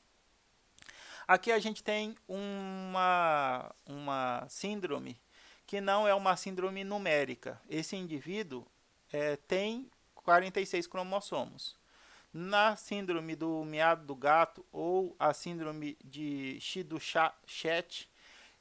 Aqui a gente tem uma síndrome que não é uma síndrome numérica. Esse indivíduo tem 46 cromossomos. Na síndrome do miado do gato ou a síndrome de Chido-Chet,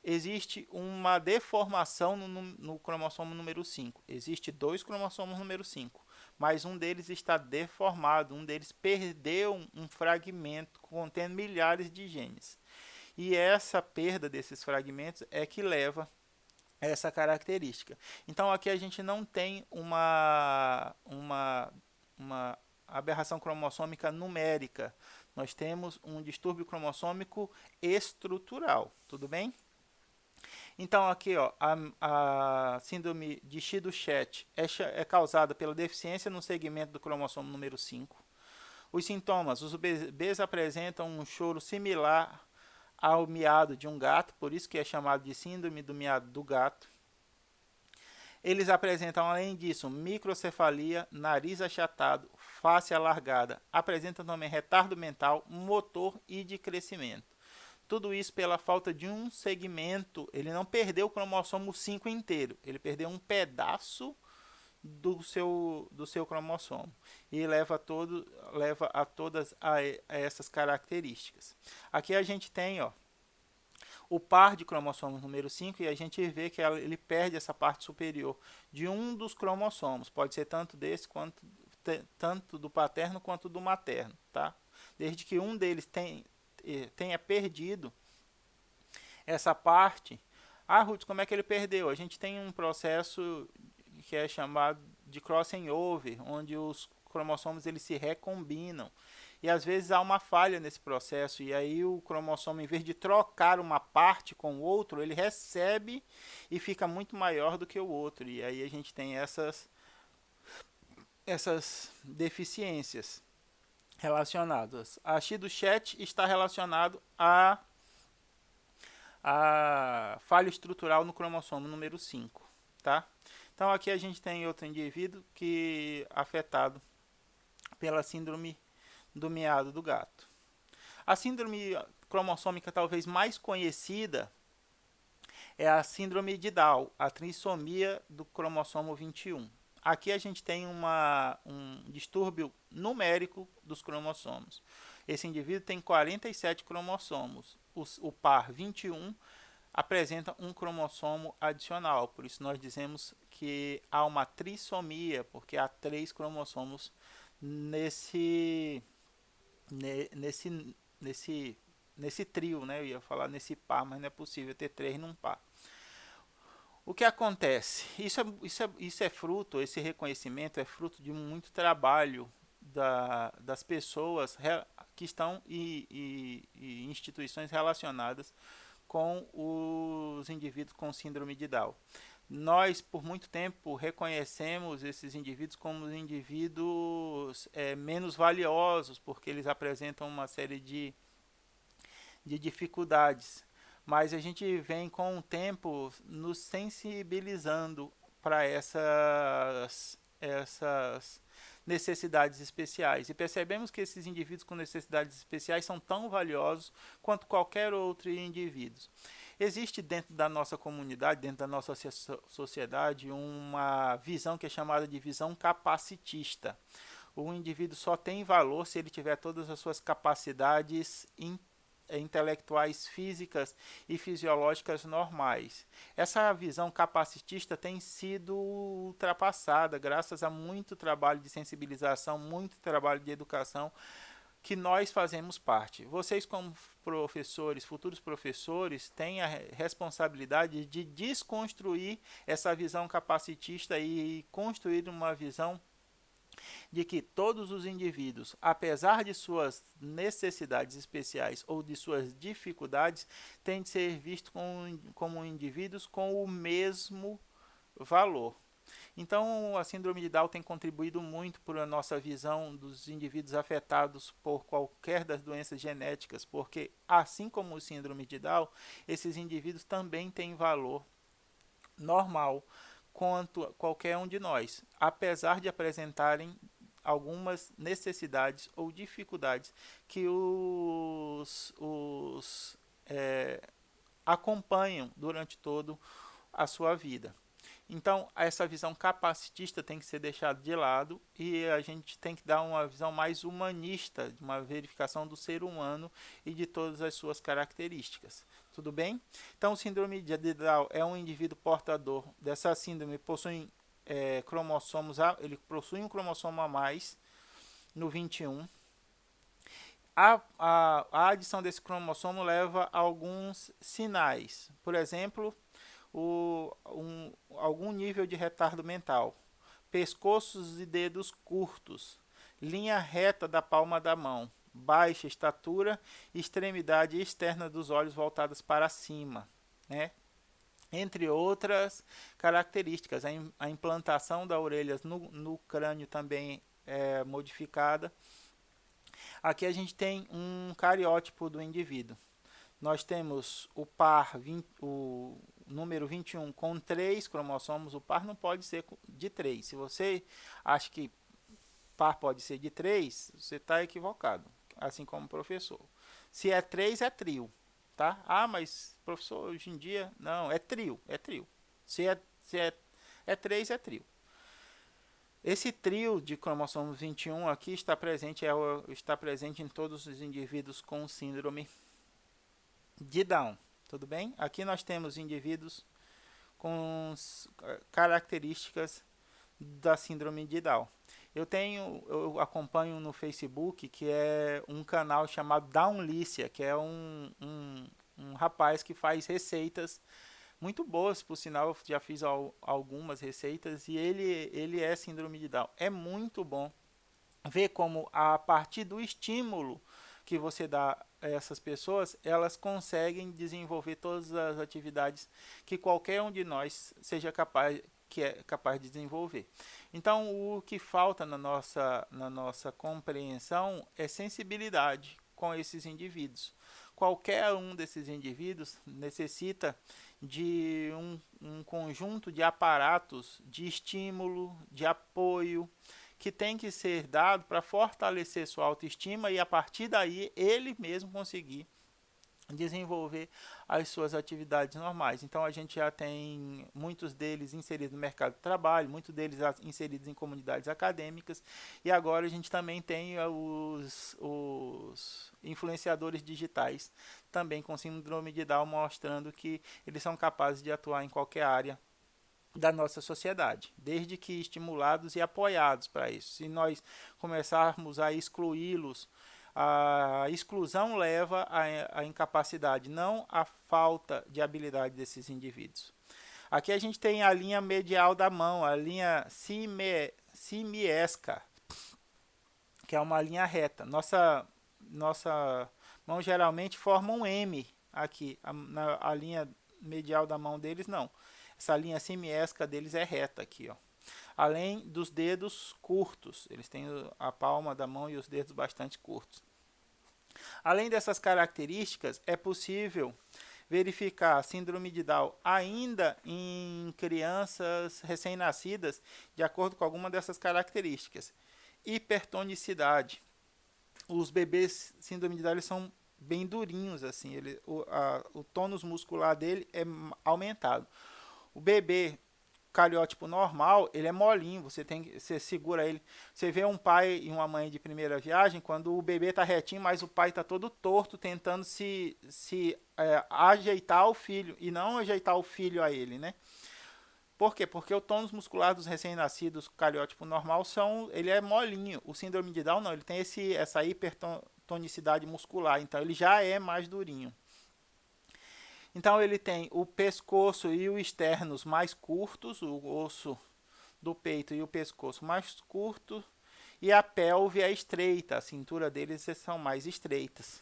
existe uma deformação no cromossomo número 5. Existe dois cromossomos número 5, mas um deles está deformado, um deles perdeu um fragmento contendo milhares de genes. E essa perda desses fragmentos é que leva a essa característica. Então aqui a gente não tem uma aberração cromossômica numérica. Nós temos um distúrbio cromossômico estrutural, tudo bem? Então aqui ó, a síndrome de Chido-Chet é causada pela deficiência no segmento do cromossomo número 5. Os sintomas: os bebês apresentam um choro similar ao miado de um gato, por isso que é chamado de síndrome do miado do gato. Eles apresentam, além disso, microcefalia, nariz achatado, face alargada. Apresentam também retardo mental, motor e de crescimento. Tudo isso pela falta de um segmento. Ele não perdeu o cromossomo 5 inteiro, ele perdeu um pedaço do seu cromossomo e leva a todas essas características. Aqui a gente tem o par de cromossomos número 5 e a gente vê que ele perde essa parte superior de um dos cromossomos. Pode ser tanto tanto do paterno quanto do materno, tá? Desde que um deles tenha perdido essa parte. Ah, Ruth, como é que ele perdeu? A gente tem um processo que é chamado de crossing over, onde os cromossomos eles se recombinam. E às vezes há uma falha nesse processo, e aí o cromossomo, em vez de trocar uma parte com o outro, ele recebe e fica muito maior do que o outro. E aí a gente tem essas deficiências relacionadas. A Chido-Chet está relacionado a falha estrutural no cromossomo número 5, tá? Então aqui a gente tem outro indivíduo que afetado pela síndrome do miado do gato. A síndrome cromossômica talvez mais conhecida é a síndrome de Down, a trissomia do cromossomo 21. Aqui a gente tem um distúrbio numérico dos cromossomos. Esse indivíduo tem 47 cromossomos. O par 21 apresenta um cromossomo adicional. Por isso nós dizemos que há uma trissomia, porque há 3 cromossomos nesse trio, né? Eu ia falar nesse par, mas não é possível ter 3 num par. O que acontece? Isso é fruto, esse reconhecimento é fruto de muito trabalho das pessoas que estão e instituições relacionadas com os indivíduos com síndrome de Down. Nós, por muito tempo, reconhecemos esses indivíduos como indivíduos menos valiosos, porque eles apresentam uma série de dificuldades. Mas a gente vem com o tempo nos sensibilizando para essas necessidades especiais. E percebemos que esses indivíduos com necessidades especiais são tão valiosos quanto qualquer outro indivíduo. Existe dentro da nossa comunidade, dentro da nossa sociedade, uma visão que é chamada de visão capacitista. O indivíduo só tem valor se ele tiver todas as suas capacidades intelectuais, físicas e fisiológicas normais. Essa visão capacitista tem sido ultrapassada graças a muito trabalho de sensibilização, muito trabalho de educação que nós fazemos parte. Vocês, como professores, futuros professores, têm a responsabilidade de desconstruir essa visão capacitista e construir uma visão de que todos os indivíduos, apesar de suas necessidades especiais ou de suas dificuldades, têm de ser vistos como indivíduos com o mesmo valor. Então, a síndrome de Down tem contribuído muito para a nossa visão dos indivíduos afetados por qualquer das doenças genéticas, porque, assim como o síndrome de Down, esses indivíduos também têm valor normal quanto qualquer um de nós, apesar de apresentarem algumas necessidades ou dificuldades que os acompanham durante todo a sua vida. Então, essa visão capacitista tem que ser deixada de lado e a gente tem que dar uma visão mais humanista, uma verificação do ser humano e de todas as suas características. Tudo bem? Então, o síndrome de Down é um indivíduo portador dessa síndrome, possui cromossomos, ele possui um cromossomo a mais no 21. A adição desse cromossomo leva a alguns sinais. Por exemplo, algum nível de retardo mental, pescoços e dedos curtos, linha reta da palma da mão, baixa estatura e extremidade externa dos olhos voltadas para cima, né? Entre outras características. A implantação da orelha no crânio também é modificada. Aqui a gente tem um cariótipo do indivíduo. Nós temos o par, o número 21 com 3 cromossomos. O par não pode ser de 3. Se você acha que par pode ser de 3, você está equivocado, assim como o professor. Se é 3, é trio. Tá? Ah, mas professor, hoje em dia, não, é trio, é trio. Se é 3, é trio. Esse trio de cromossomos 21 aqui está presente em todos os indivíduos com síndrome de Down, tudo bem? Aqui nós temos indivíduos com características da síndrome de Down. Eu acompanho no Facebook, que é um canal chamado Downlícia, que é um rapaz que faz receitas muito boas, por sinal, eu já fiz algumas receitas, e ele é síndrome de Down. É muito bom ver como, a partir do estímulo que você dá a essas pessoas, elas conseguem desenvolver todas as atividades que qualquer um de nós seja capaz de desenvolver. Então, o que falta na nossa compreensão é sensibilidade com esses indivíduos. Qualquer um desses indivíduos necessita de um conjunto de aparatos de estímulo, de apoio, que tem que ser dado para fortalecer sua autoestima e, a partir daí, ele mesmo conseguir desenvolver as suas atividades normais. Então, a gente já tem muitos deles inseridos no mercado de trabalho, muitos deles inseridos em comunidades acadêmicas, e agora a gente também tem os influenciadores digitais, também com síndrome de Down, mostrando que eles são capazes de atuar em qualquer área da nossa sociedade, desde que estimulados e apoiados para isso. Se nós começarmos a excluí-los, a exclusão leva à incapacidade, não à falta de habilidade desses indivíduos. Aqui a gente tem a linha medial da mão, a linha simiesca, que é uma linha reta. Nossa mão geralmente forma um M aqui, a linha medial da mão deles não. Essa linha simiesca deles é reta aqui, ó. Além dos dedos curtos, eles têm a palma da mão e os dedos bastante curtos. Além dessas características, é possível verificar a síndrome de Down ainda em crianças recém-nascidas, de acordo com alguma dessas características. Hipertonicidade. Os bebês síndrome de Down, eles são bem durinhos, assim, o tônus muscular dele é aumentado. O bebê cariótipo normal, ele é molinho, você segura ele. Você vê um pai e uma mãe de primeira viagem, quando o bebê está retinho, mas o pai está todo torto, tentando se ajeitar o filho, e não ajeitar o filho a ele, né? Por quê? Porque o tônus muscular dos recém-nascidos cariótipo normal ele é molinho. O síndrome de Down não, ele tem essa hipertonicidade muscular, então ele já é mais durinho. Então ele tem o pescoço e os externos mais curtos, o osso do peito e o pescoço mais curto, e a pelve é estreita, a cintura deles são mais estreitas.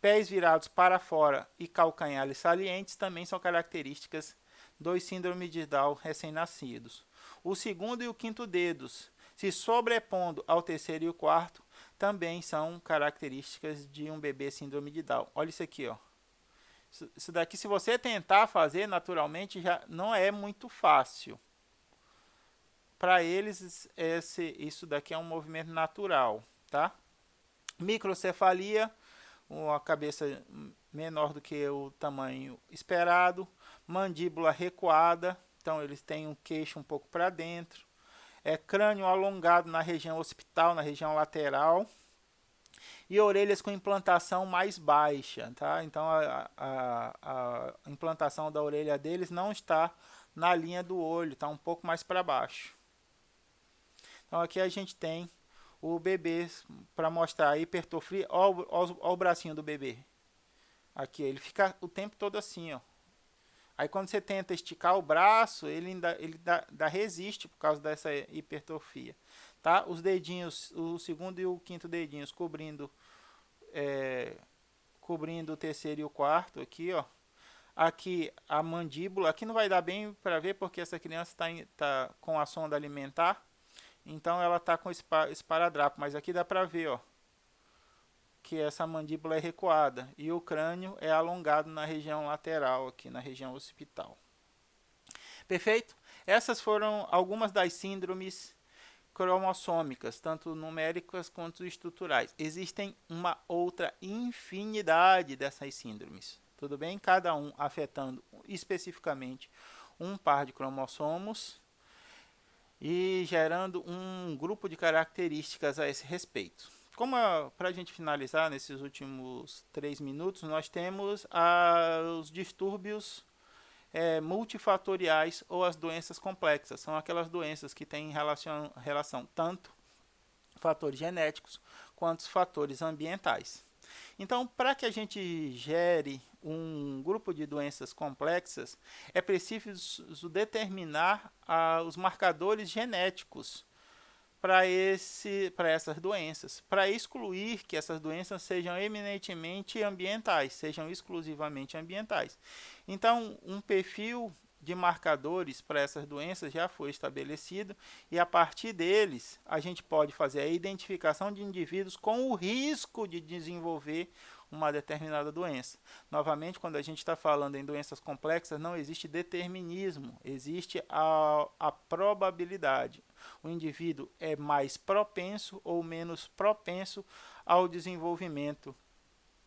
Pés virados para fora e calcanhares salientes também são características dos síndromes de Down recém-nascidos. O segundo e o quinto dedos, se sobrepondo ao terceiro e o quarto, também são características de um bebê síndrome de Down. Olha isso aqui, ó. Isso daqui, se você tentar fazer naturalmente, já não é muito fácil. Para eles, isso daqui é um movimento natural, tá? Microcefalia, uma cabeça menor do que o tamanho esperado, mandíbula recuada, então eles têm um queixo um pouco para dentro, crânio alongado na região occipital, na região lateral, e orelhas com implantação mais baixa, tá? Então a implantação da orelha deles não está na linha do olho, está um pouco mais para baixo. Então aqui a gente tem o bebê para mostrar a hipertrofia. Olha o bracinho do bebê. Aqui, ele fica o tempo todo assim, ó. Aí quando você tenta esticar o braço, ele resiste por causa dessa hipertrofia. Tá? Os dedinhos, o segundo e o quinto dedinhos cobrindo o terceiro e o quarto aqui, ó. Aqui a mandíbula, aqui não vai dar bem para ver porque essa criança tá com a sonda alimentar. Então ela está com esparadrapo, mas aqui dá para ver, ó, que essa mandíbula é recuada e o crânio é alongado na região lateral, aqui na região occipital. Perfeito? Essas foram algumas das síndromes cromossômicas, tanto numéricas quanto estruturais. Existem uma outra infinidade dessas síndromes, tudo bem? Cada um afetando especificamente um par de cromossomos e gerando um grupo de características a esse respeito. Como para a gente finalizar nesses últimos 3 minutos, nós temos os distúrbios multifatoriais ou as doenças complexas. São aquelas doenças que têm relação tanto fatores genéticos quanto fatores ambientais. Então, para que a gente gere um grupo de doenças complexas, é preciso determinar os marcadores genéticos para essas doenças, para excluir que essas doenças sejam eminentemente ambientais, sejam exclusivamente ambientais. Então, um perfil de marcadores para essas doenças já foi estabelecido e a partir deles a gente pode fazer a identificação de indivíduos com o risco de desenvolver uma determinada doença. Novamente, quando a gente está falando em doenças complexas, não existe determinismo, existe a probabilidade. O indivíduo é mais propenso ou menos propenso ao desenvolvimento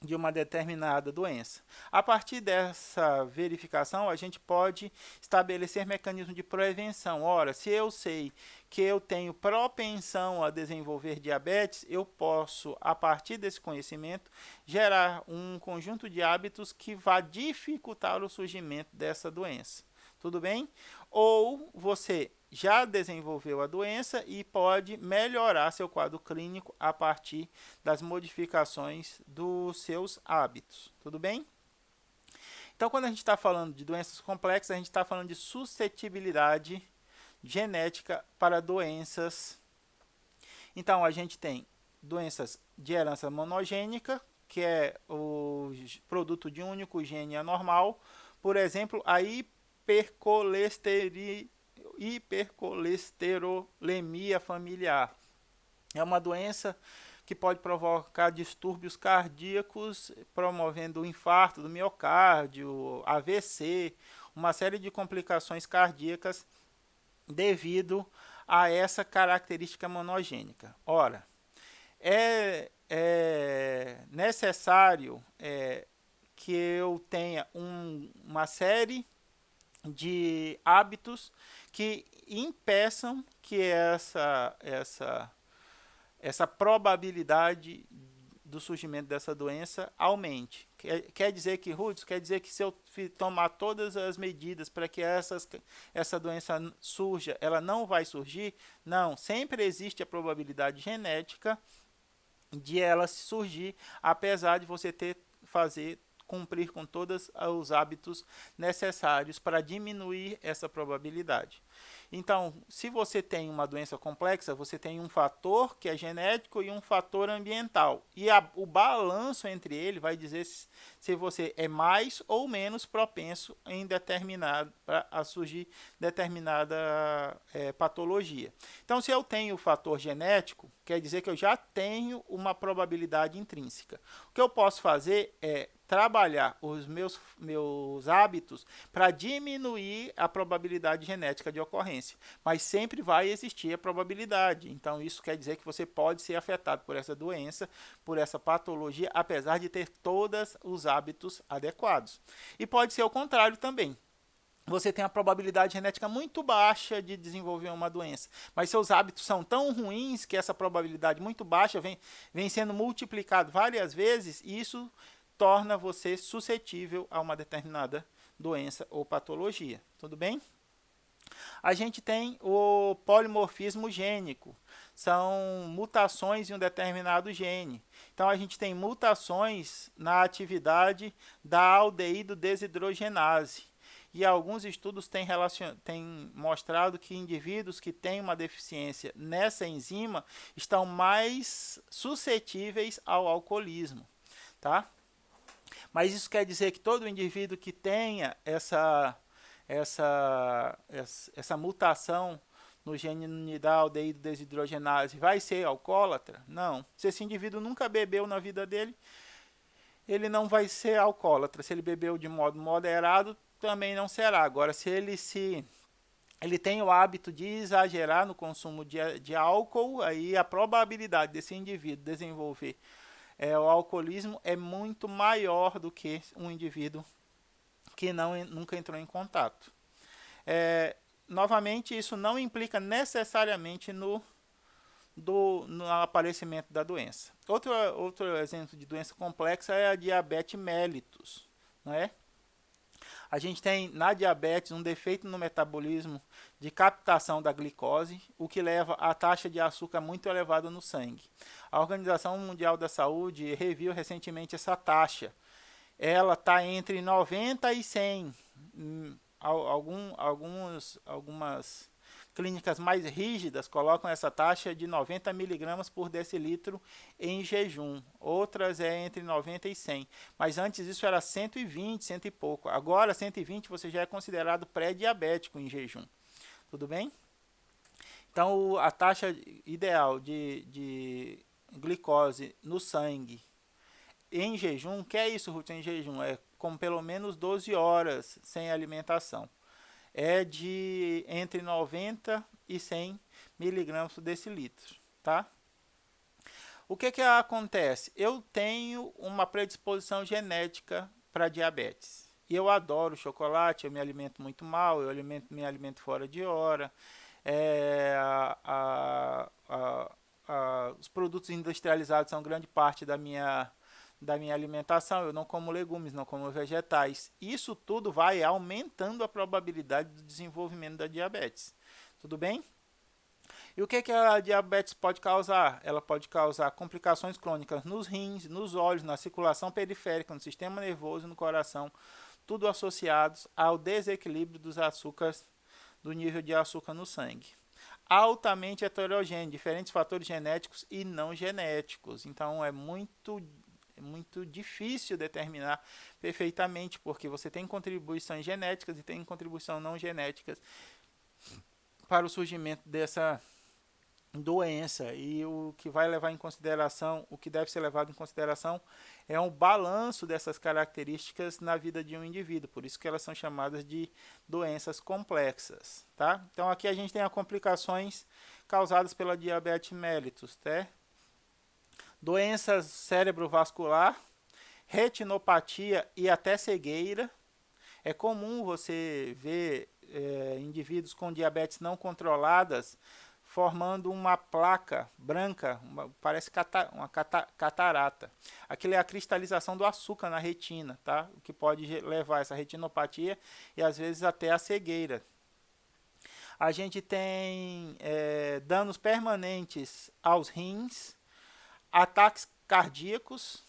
de uma determinada doença. A partir dessa verificação, a gente pode estabelecer mecanismos de prevenção. Ora, se eu sei que eu tenho propensão a desenvolver diabetes, eu posso, a partir desse conhecimento, gerar um conjunto de hábitos que vá dificultar o surgimento dessa doença. Tudo bem? Ou você já desenvolveu a doença e pode melhorar seu quadro clínico a partir das modificações dos seus hábitos. Tudo bem? Então, quando a gente está falando de doenças complexas, a gente está falando de suscetibilidade genética para doenças. Então, a gente tem doenças de herança monogênica, que é o produto de um único gene anormal. Por exemplo, a hipercolesterolemia familiar. É uma doença que pode provocar distúrbios cardíacos, promovendo o infarto do miocárdio, AVC, uma série de complicações cardíacas devido a essa característica monogênica. Ora, é necessário que eu tenha uma série de hábitos que impeçam que essa probabilidade do surgimento dessa doença aumente. Quer dizer que, Rudes, quer dizer que se eu tomar todas as medidas para que essa doença surja, ela não vai surgir? Não, sempre existe a probabilidade genética de ela surgir, apesar de você cumprir com todos os hábitos necessários para diminuir essa probabilidade. Então, se você tem uma doença complexa, você tem um fator que é genético e um fator ambiental. E o balanço entre ele vai dizer se você é mais ou menos propenso em a surgir determinada patologia. Então, se eu tenho o fator genético, quer dizer que eu já tenho uma probabilidade intrínseca. O que eu posso fazer é trabalhar os meus hábitos para diminuir a probabilidade genética de ocorrência. Mas sempre vai existir a probabilidade. Então, isso quer dizer que você pode ser afetado por essa doença, por essa patologia, apesar de ter todos os hábitos adequados. E pode ser o contrário também. Você tem a probabilidade genética muito baixa de desenvolver uma doença, mas seus hábitos são tão ruins que essa probabilidade muito baixa vem sendo multiplicado várias vezes e isso torna você suscetível a uma determinada doença ou patologia. Tudo bem? A gente tem o polimorfismo gênico, são mutações em um determinado gene. Então a gente tem mutações na atividade da aldeído desidrogenase. E alguns estudos têm mostrado que indivíduos que têm uma deficiência nessa enzima estão mais suscetíveis ao alcoolismo, tá? Mas isso quer dizer que todo indivíduo que tenha essa mutação no gene da aldeído desidrogenase vai ser alcoólatra? Não. Se esse indivíduo nunca bebeu na vida dele, ele não vai ser alcoólatra. Se ele bebeu de modo moderado, também não será. Agora, se ele tem o hábito de exagerar no consumo de álcool, aí a probabilidade desse indivíduo desenvolver o alcoolismo é muito maior do que um indivíduo que nunca entrou em contato. Novamente, isso não implica necessariamente no aparecimento da doença. Outro exemplo de doença complexa é a diabetes mellitus, não é? A gente tem na diabetes um defeito no metabolismo de captação da glicose, o que leva a taxa de açúcar muito elevada no sangue. A Organização Mundial da Saúde reviu recentemente essa taxa. Ela está entre 90 e 100. Algumas clínicas mais rígidas colocam essa taxa de 90 miligramas por decilitro em jejum. Outras é entre 90 e 100. Mas antes isso era 120, 100 e pouco. Agora 120 você já é considerado pré-diabético em jejum. Tudo bem? Então a taxa ideal de glicose no sangue em jejum, que é isso, Ruth, em jejum? É com pelo menos 12 horas sem alimentação. É de entre 90 e 100 miligramas por decilitro, tá? O que acontece? Eu tenho uma predisposição genética para diabetes. E eu adoro chocolate, eu me alimento muito mal, me alimento fora de hora. Os produtos industrializados são grande parte da minha alimentação, eu não como legumes, não como vegetais. Isso tudo vai aumentando a probabilidade do desenvolvimento da diabetes. Tudo bem? E o que a diabetes pode causar? Ela pode causar complicações crônicas nos rins, nos olhos, na circulação periférica, no sistema nervoso e no coração, tudo associados ao desequilíbrio dos açúcares, do nível de açúcar no sangue. Altamente heterogêneo, diferentes fatores genéticos e não genéticos. Então é muito difícil determinar perfeitamente, porque você tem contribuições genéticas e tem contribuição não genéticas para o surgimento dessa doença. E o que vai levar em consideração, o que deve ser levado em consideração é um balanço dessas características na vida de um indivíduo, por isso que elas são chamadas de doenças complexas, tá? Então aqui a gente tem as complicações causadas pela diabetes mellitus, tá? Doenças cerebrovascular, retinopatia e até cegueira. É comum você ver indivíduos com diabetes não controladas formando uma placa branca, parece uma catarata. Aquilo é a cristalização do açúcar na retina, tá? O que pode levar a essa retinopatia e às vezes até a cegueira. A gente tem danos permanentes aos rins, ataques cardíacos,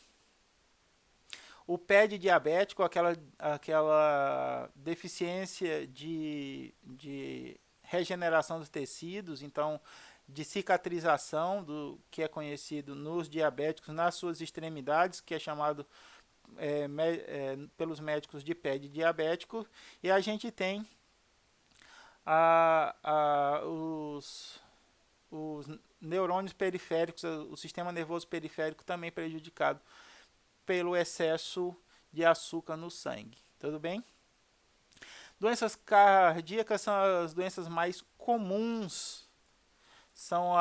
o pé de diabético, aquela deficiência de regeneração dos tecidos, então de cicatrização, que é conhecido nos diabéticos nas suas extremidades, que é chamado pelos médicos de pé de diabético. E a gente tem os neurônios periféricos, o sistema nervoso periférico também prejudicado pelo excesso de açúcar no sangue. Tudo bem? Doenças cardíacas são as doenças mais comuns, são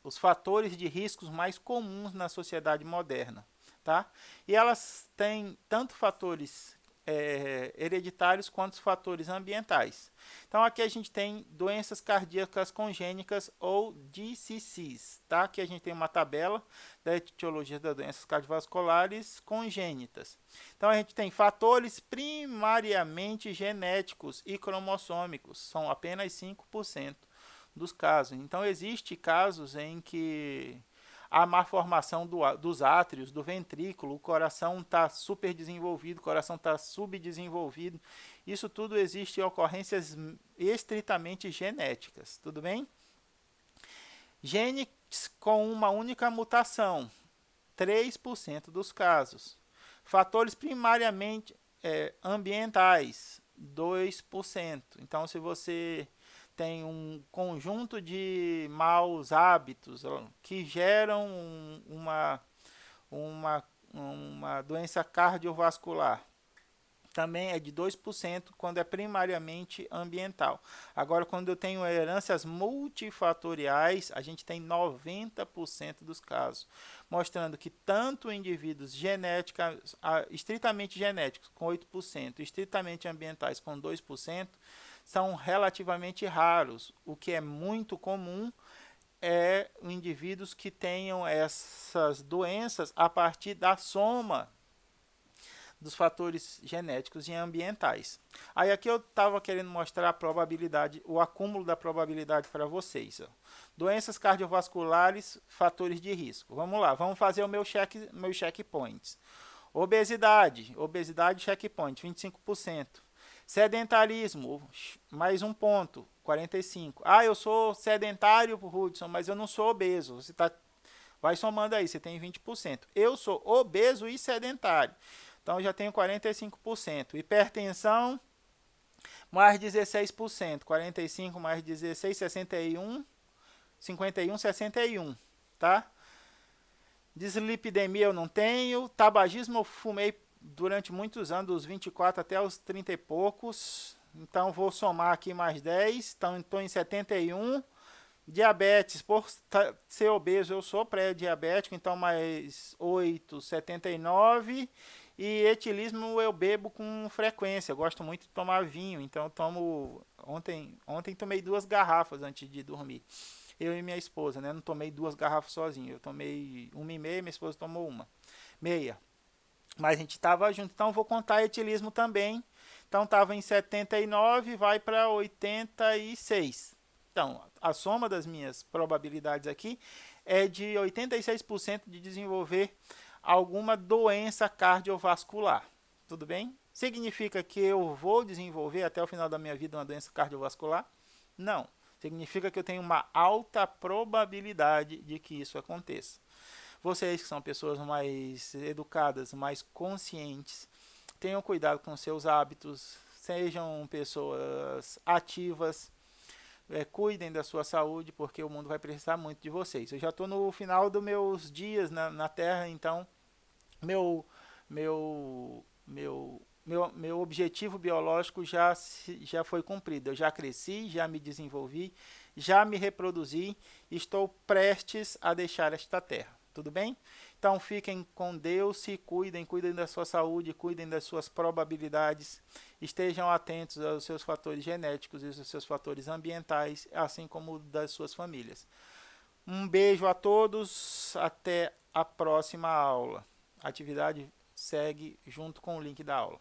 os fatores de riscos mais comuns na sociedade moderna. Tá? E elas têm tanto fatores hereditários quanto os fatores ambientais. Então aqui a gente tem doenças cardíacas congênitas ou DCCs, tá? Aqui a gente tem uma tabela da etiologia das doenças cardiovasculares congênitas. Então a gente tem fatores primariamente genéticos e cromossômicos, são apenas 5% dos casos. Então existe casos em que a má formação dos átrios, do ventrículo, o coração está super desenvolvido, o coração está subdesenvolvido. Isso tudo existe em ocorrências estritamente genéticas, tudo bem? Genes com uma única mutação, 3% dos casos. Fatores primariamente ambientais, 2%. Então, se você tem um conjunto de maus hábitos que geram uma doença cardiovascular, também é de 2% quando é primariamente ambiental. Agora, quando eu tenho heranças multifatoriais, a gente tem 90% dos casos, mostrando que tanto indivíduos genéticos, estritamente genéticos, com 8%, estritamente ambientais, com 2%, são relativamente raros. O que é muito comum é indivíduos que tenham essas doenças a partir da soma dos fatores genéticos e ambientais. Aí aqui eu estava querendo mostrar a probabilidade, o acúmulo da probabilidade para vocês. Ó. Doenças cardiovasculares, fatores de risco. Vamos lá, vamos fazer o meu checkpoints. Obesidade checkpoint, 25%. Sedentarismo, mais um ponto, 45%. Ah, eu sou sedentário, Hudson, mas eu não sou obeso. Você vai somando aí, você tem 20%. Eu sou obeso e sedentário. Então, eu já tenho 45%. Hipertensão, mais 16%. 45 mais 16, 61. 51, 61. Tá? Dislipidemia eu não tenho. Tabagismo eu fumei durante muitos anos, dos 24 até os 30 e poucos. Então, vou somar aqui mais 10. Então, estou em 71. Diabetes, por ser obeso, eu sou pré-diabético, então mais 8, 79. E etilismo eu bebo com frequência, eu gosto muito de tomar vinho, então eu tomo... Ontem tomei 2 garrafas antes de dormir. Eu e minha esposa, né? Não tomei 2 garrafas sozinho, eu tomei 1,5, minha esposa tomou meia. Mas a gente estava junto, então vou contar etilismo também. Então estava em 79, vai para 86. Então, a soma das minhas probabilidades aqui é de 86% de desenvolver alguma doença cardiovascular. Tudo bem? Significa que eu vou desenvolver até o final da minha vida uma doença cardiovascular? Não. Significa que eu tenho uma alta probabilidade de que isso aconteça. Vocês que são pessoas mais educadas, mais conscientes, tenham cuidado com seus hábitos, sejam pessoas ativas, cuidem da sua saúde, porque o mundo vai precisar muito de vocês. Eu já estou no final dos meus dias na Terra, então meu objetivo biológico já foi cumprido. Eu já cresci, já me desenvolvi, já me reproduzi, estou prestes a deixar esta Terra. Tudo bem? Então fiquem com Deus, se cuidem da sua saúde, cuidem das suas probabilidades, estejam atentos aos seus fatores genéticos e aos seus fatores ambientais, assim como das suas famílias. Um beijo a todos, até a próxima aula. A atividade segue junto com o link da aula.